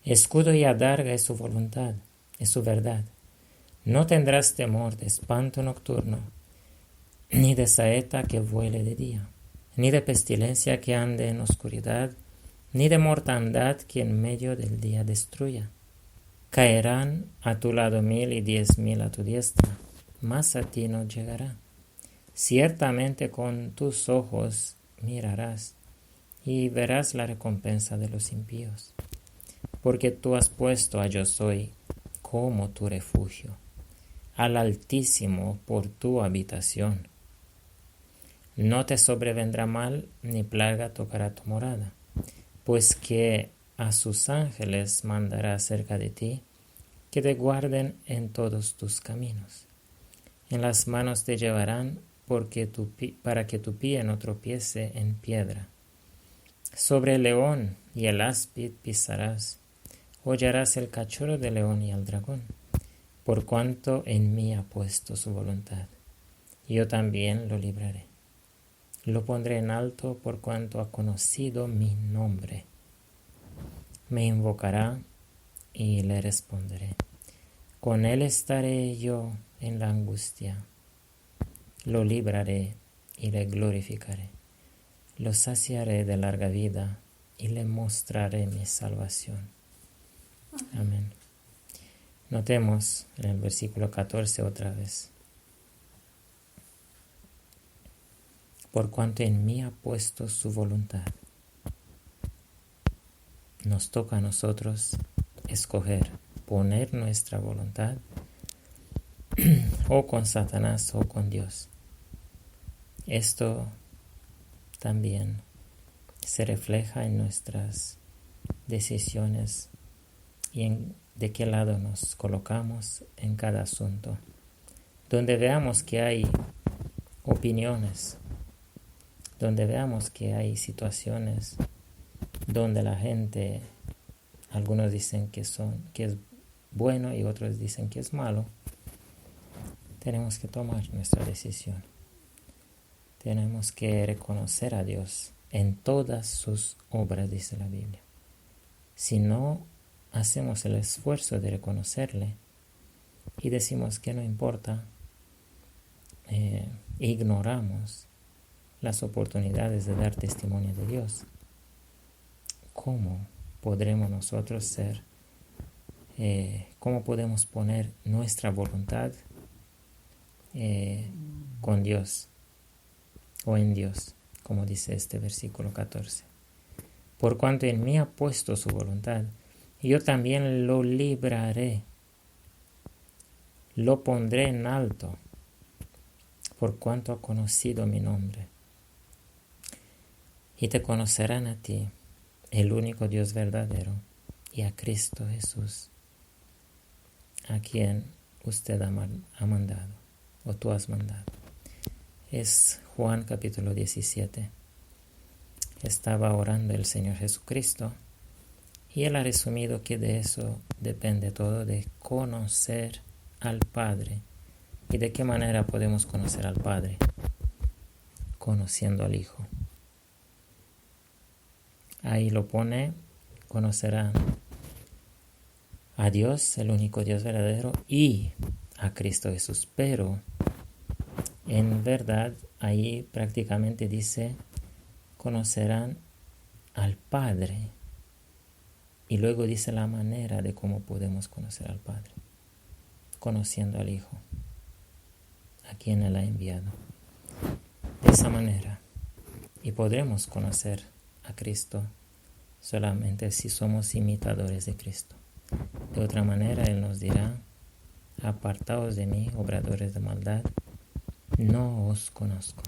Escudo y adarga es su voluntad, es su verdad. No tendrás temor de espanto nocturno, ni de saeta que vuele de día, ni de pestilencia que ande en oscuridad, ni de mortandad que en medio del día destruya. Caerán a tu lado 1000 y 10,000 a tu diestra, mas a ti no llegará. Ciertamente con tus ojos mirarás y verás la recompensa de los impíos. Porque tú has puesto a Yo Soy como tu refugio, al Altísimo por tu habitación. No te sobrevendrá mal, ni plaga tocará tu morada, pues que a sus ángeles mandará acerca de ti, que te guarden en todos tus caminos. En las manos te llevarán para que tu pie no tropiece en piedra. Sobre el león y el áspid pisarás, hollarás el cachorro del león y el dragón, por cuanto en mí ha puesto su voluntad. Yo también lo libraré. Lo pondré en alto por cuanto ha conocido mi nombre. Me invocará y le responderé. Con él estaré yo en la angustia. Lo libraré y le glorificaré. Lo saciaré de larga vida y le mostraré mi salvación. Amén. Notemos en el versículo 14 otra vez. Por cuanto en mí ha puesto su voluntad. nos toca a nosotros escoger, poner nuestra voluntad o con Satanás o con Dios. Esto también se refleja en nuestras decisiones y en de qué lado nos colocamos en cada asunto. Donde veamos que hay opiniones, donde veamos que hay situaciones donde la gente, algunos dicen que es bueno y otros dicen que es malo, tenemos que tomar nuestra decisión. Tenemos que reconocer a Dios en todas sus obras, dice la Biblia. Si no hacemos el esfuerzo de reconocerle y decimos que no importa, ignoramos las oportunidades de dar testimonio de Dios, ¿cómo podremos nosotros ser? ¿Cómo podemos poner nuestra voluntad con Dios o en Dios, como dice este versículo 14? Por cuanto en mí ha puesto su voluntad, yo también lo libraré, lo pondré en alto, por cuanto ha conocido mi nombre. Y te conocerán a ti, el único Dios verdadero, y a Cristo Jesús, a quien usted ha mandado, o tú has mandado. Es Juan capítulo 17. Estaba orando el Señor Jesucristo y Él ha resumido que de eso depende todo, de conocer al Padre. ¿Y de qué manera podemos conocer al Padre? Conociendo al Hijo. Ahí lo pone, conocerán a Dios, el único Dios verdadero, y a Cristo Jesús. Pero en verdad ahí prácticamente dice, conocerán al Padre. Y luego dice la manera de cómo podemos conocer al Padre. Conociendo al Hijo, a quien Él ha enviado. De esa manera. Y podremos conocer a Cristo solamente si somos imitadores de Cristo. De otra manera Él nos dirá, apartaos de mí, obradores de maldad, no os conozco.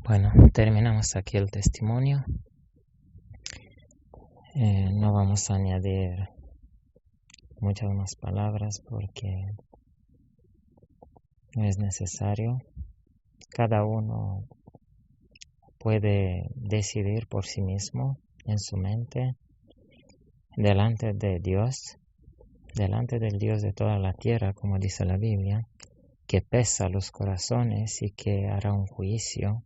Bueno, terminamos aquí el testimonio. No vamos a añadir muchas más palabras porque no es necesario. Cada uno puede decidir por sí mismo en su mente, delante de Dios, delante del Dios de toda la tierra, como dice la Biblia, que pesa los corazones y que hará un juicio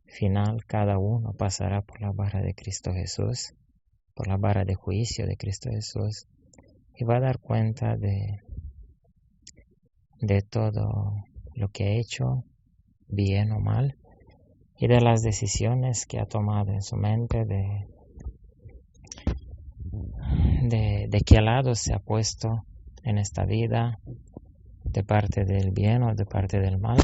final. Cada uno pasará por la vara de Cristo Jesús, por la vara de juicio de Cristo Jesús, y va a dar cuenta de todo lo que ha hecho, bien o mal, y de las decisiones que ha tomado en su mente, de qué lado se ha puesto en esta vida, de parte del bien o de parte del mal.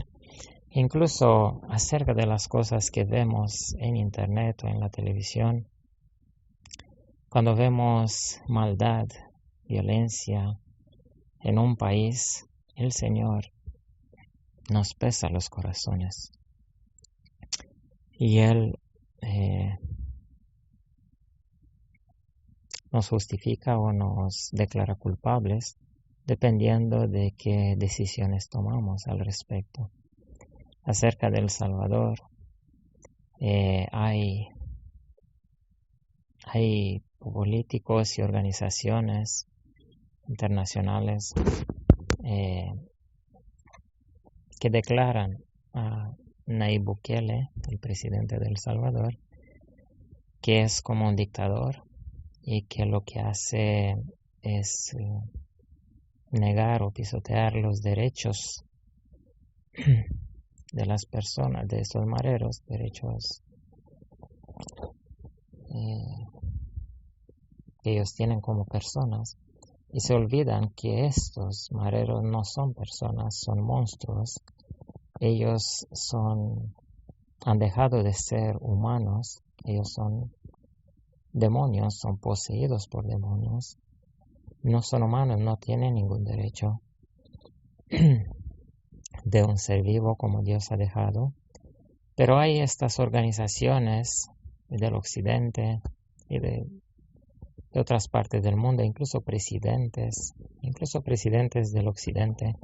Incluso acerca de las cosas que vemos en internet o en la televisión, cuando vemos maldad, violencia en un país, el Señor nos pesa los corazones y Él nos justifica o nos declara culpables dependiendo de qué decisiones tomamos al respecto. Acerca del Salvador, hay políticos y organizaciones internacionales que declaran a Nayib Bukele, el presidente de El Salvador, que es como un dictador y que lo que hace es negar o pisotear los derechos de las personas, de estos mareros, derechos que ellos tienen como personas, y se olvidan que estos mareros no son personas, son monstruos. Ellos son han dejado de ser humanos. Ellos son demonios, son poseídos por demonios. No son humanos, no tienen ningún derecho de un ser vivo como Dios ha dejado. Pero hay estas organizaciones del occidente y de otras partes del mundo, incluso presidentes del occidente,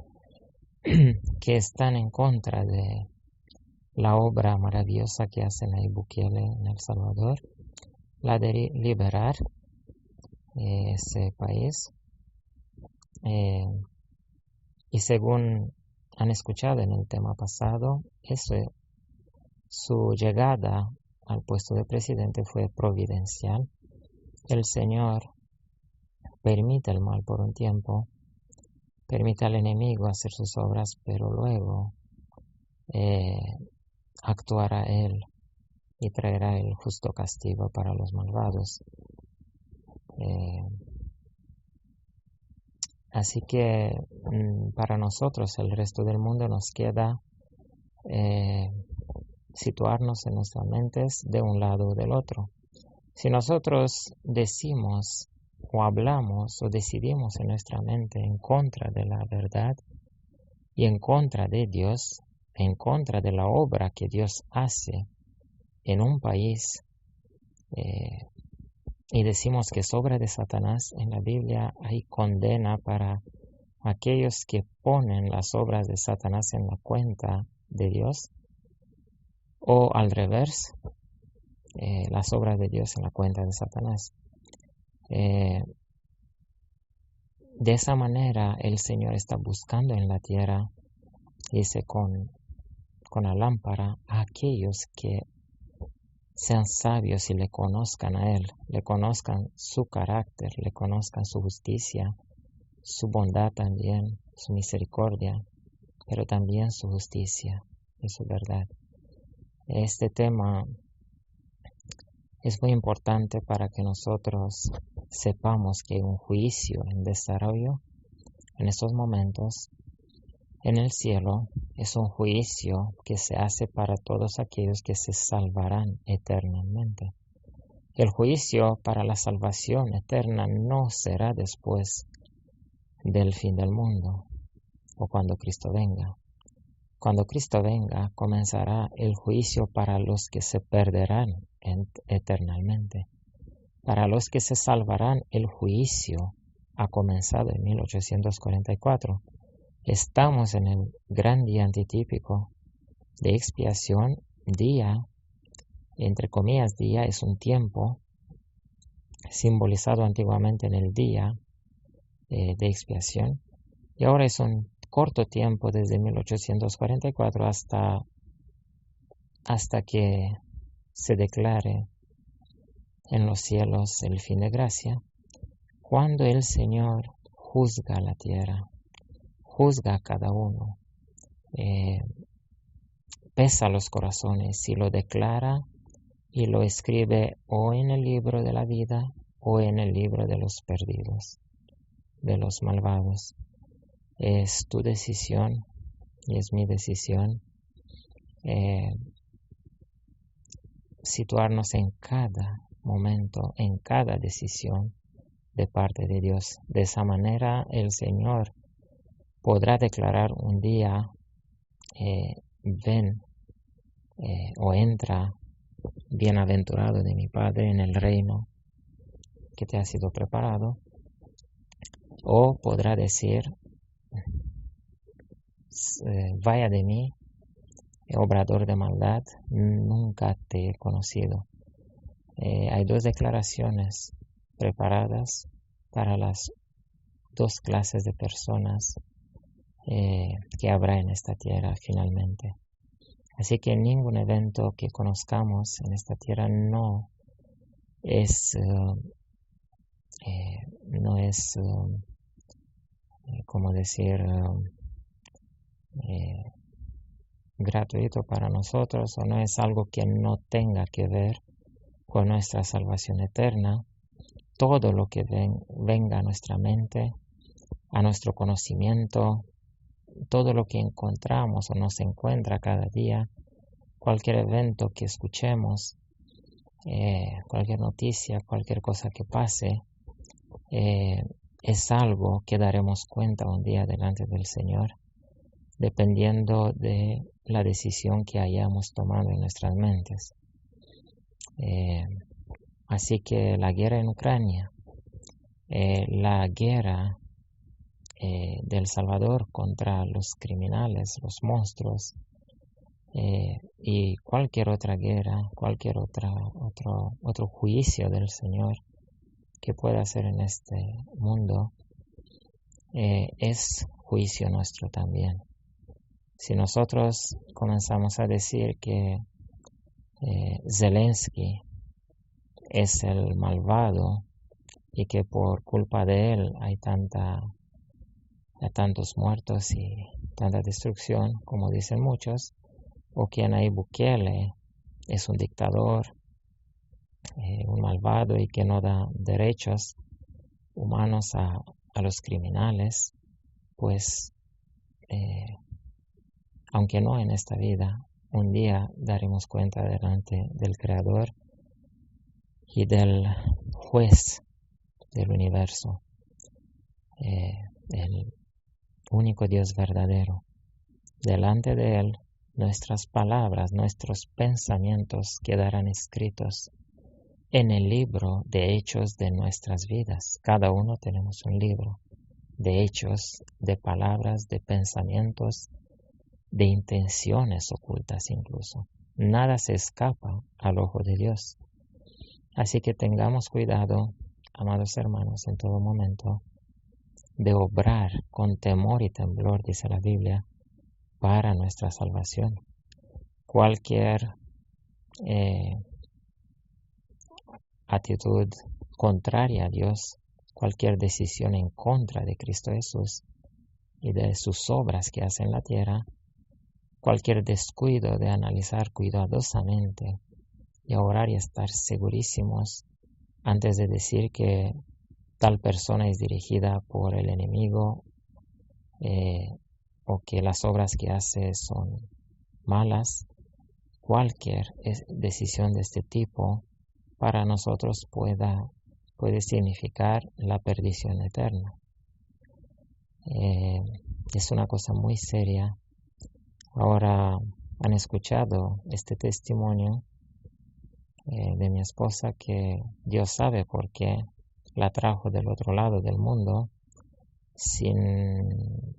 que están en contra de la obra maravillosa que hace Nayib Bukele en El Salvador, la de liberar ese país. Y según han escuchado en el tema pasado, su llegada al puesto de presidente fue providencial. El Señor permite el mal por un tiempo, permite al enemigo hacer sus obras, pero luego actuará Él y traerá el justo castigo para los malvados. Así que para nosotros, el resto del mundo, nos queda situarnos en nuestras mentes de un lado o del otro. Si nosotros decimos o hablamos o decidimos en nuestra mente en contra de la verdad y en contra de Dios, en contra de la obra que Dios hace en un país, y decimos que es obra de Satanás, en la Biblia hay condena para aquellos que ponen las obras de Satanás en la cuenta de Dios, o al revés, las obras de Dios en la cuenta de Satanás. De esa manera el Señor está buscando en la tierra, dice, con la lámpara, a aquellos que sean sabios y le conozcan a Él, le conozcan su carácter, le conozcan su justicia, su bondad también, su misericordia, pero también su justicia y su verdad. Este tema es muy importante para que nosotros sepamos que hay un juicio en desarrollo en estos momentos. En el cielo es un juicio que se hace para todos aquellos que se salvarán eternamente. El juicio para la salvación eterna no será después del fin del mundo o cuando Cristo venga. Cuando Cristo venga, comenzará el juicio para los que se perderán eternamente. Para los que se salvarán, el juicio ha comenzado en 1844. Estamos en el gran día antitípico de expiación. Día, entre comillas, día es un tiempo simbolizado antiguamente en el día de expiación, y ahora es un corto tiempo desde 1844 hasta que se declare en los cielos el fin de gracia, cuando el Señor juzga la tierra, juzga a cada uno, pesa los corazones y lo declara y lo escribe o en el libro de la vida o en el libro de los perdidos, de los malvados. Es tu decisión y es mi decisión situarnos en cada momento, en cada decisión de parte de Dios. De esa manera el Señor podrá declarar un día, ven o entra, bienaventurado de mi Padre, en el reino que te ha sido preparado. O podrá decir, vaya de mí, obrador de maldad, nunca te he conocido. Hay dos declaraciones preparadas para las dos clases de personas que habrá en esta tierra finalmente. Así que ningún evento que conozcamos en esta tierra no es como decir, gratuito para nosotros, o no es algo que no tenga que ver con nuestra salvación eterna. Todo lo que venga a nuestra mente, a nuestro conocimiento, todo lo que encontramos o nos encuentra cada día, cualquier evento que escuchemos, cualquier noticia, cualquier cosa que pase, es algo que daremos cuenta un día delante del Señor, dependiendo de la decisión que hayamos tomado en nuestras mentes. Así que la guerra en Ucrania, la guerra del Salvador contra los criminales, los monstruos, y cualquier otra guerra, cualquier otro juicio del Señor que pueda hacer en este mundo, es juicio nuestro también. Si nosotros comenzamos a decir que Zelensky es el malvado y que por culpa de él hay tantos muertos y tanta destrucción, como dicen muchos, o que Nayib Bukele es un dictador, un malvado y que no da derechos humanos a los criminales, pues aunque no en esta vida, un día daremos cuenta delante del Creador y del Juez del universo, el único Dios verdadero. Delante de Él, nuestras palabras, nuestros pensamientos quedarán escritos en el libro de hechos de nuestras vidas. Cada uno tenemos un libro de hechos, de palabras, de pensamientos, de intenciones ocultas incluso. Nada se escapa al ojo de Dios. Así que tengamos cuidado, amados hermanos, en todo momento, de obrar con temor y temblor, dice la Biblia, para nuestra salvación. Cualquier actitud contraria a Dios, cualquier decisión en contra de Cristo Jesús y de sus obras que hace en la tierra, cualquier descuido de analizar cuidadosamente y orar y estar segurísimos antes de decir que tal persona es dirigida por el enemigo o que las obras que hace son malas, cualquier decisión de este tipo para nosotros puede significar la perdición eterna. Es una cosa muy seria. Ahora han escuchado este testimonio de mi esposa, que Dios sabe por qué la trajo del otro lado del mundo sin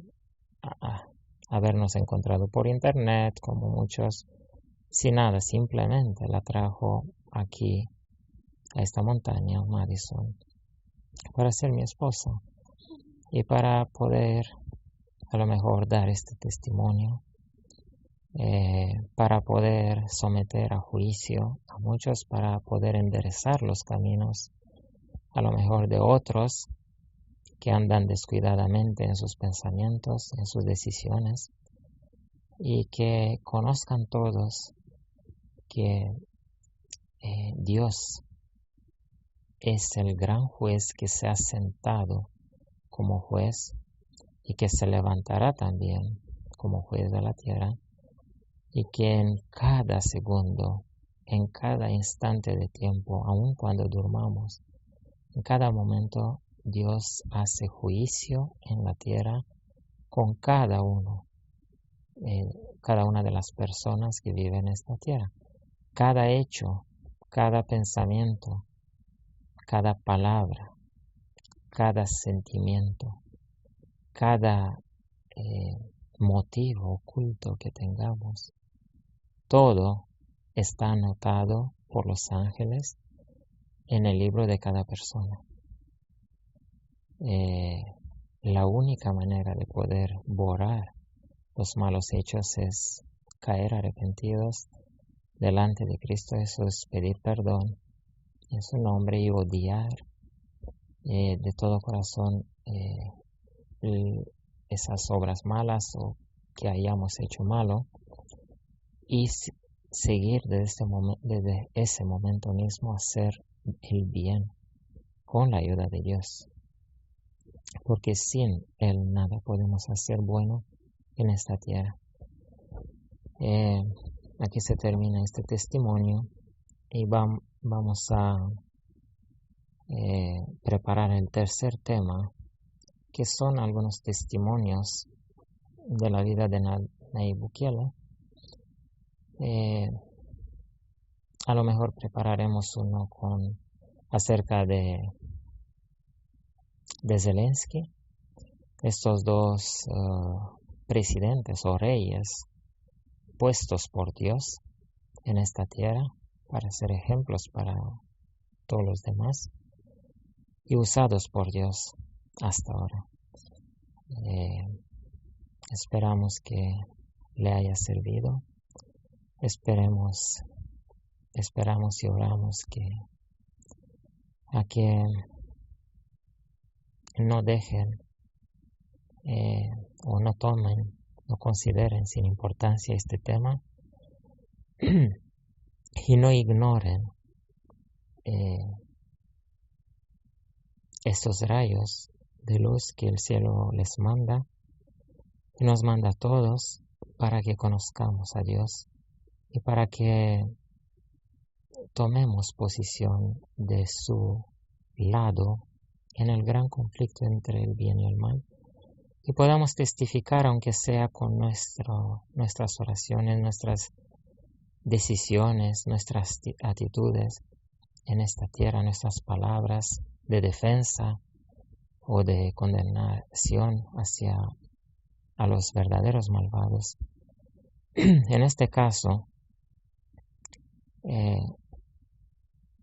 habernos encontrado por internet, como muchos, sin nada, simplemente la trajo aquí a esta montaña, Madison, para ser mi esposa y para poder a lo mejor dar este testimonio, para poder someter a juicio a muchos, para poder enderezar los caminos a lo mejor de otros que andan descuidadamente en sus pensamientos, en sus decisiones, y que conozcan todos que Dios es el gran juez que se ha sentado como juez y que se levantará también como juez de la tierra, y que en cada segundo, en cada instante de tiempo, aun cuando durmamos, en cada momento Dios hace juicio en la tierra con cada una de las personas que viven en esta tierra. Cada hecho, cada pensamiento, cada palabra, cada sentimiento, cada motivo oculto que tengamos, todo está anotado por los ángeles en el libro de cada persona. La única manera de poder borrar los malos hechos es caer arrepentidos delante de Cristo Jesús, pedir perdón en su nombre y odiar de todo corazón esas obras malas o que hayamos hecho malo, y seguir desde ese momento mismo hacer el bien con la ayuda de Dios, porque sin Él nada podemos hacer bueno en esta tierra. aquí se termina este testimonio y vamos a preparar el tercer tema, que son algunos testimonios de la vida de Nayib Bukele. A lo mejor prepararemos uno acerca de Zelensky, estos dos presidentes o reyes puestos por Dios en esta tierra para ser ejemplos para todos los demás y usados por Dios hasta ahora. Esperamos que le haya servido. Esperamos y oramos a que no dejen o no tomen, no consideren sin importancia este tema y no ignoren estos rayos de luz que el cielo les manda y nos manda a todos para que conozcamos a Dios y para que tomemos posición de su lado en el gran conflicto entre el bien y el mal y podamos testificar, aunque sea con nuestras oraciones, nuestras decisiones, nuestras actitudes en esta tierra, nuestras palabras de defensa o de condenación a los verdaderos malvados. En este caso,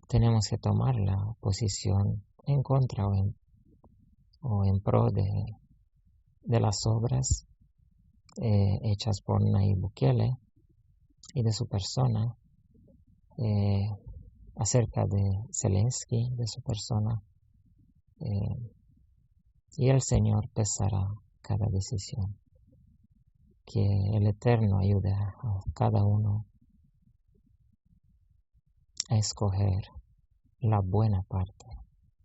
tenemos que tomar la posición en contra o en pro de las obras hechas por Nayib Bukele y de su persona, acerca de Zelensky, de su persona, y el Señor pesará cada decisión. Que el Eterno ayude a cada uno a escoger la buena parte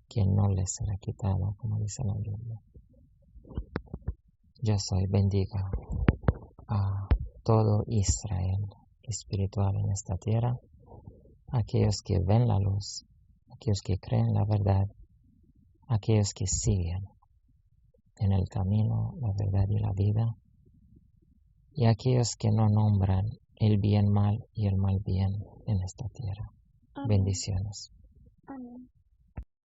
que no les será quitada, como dice la Biblia. Yo soy, bendiga a todo Israel espiritual en esta tierra, aquellos que ven la luz, aquellos que creen la verdad, aquellos que siguen en el camino, la verdad y la vida, y aquellos que no nombran el bien mal y el mal bien en esta tierra. Amén. Bendiciones. Amén.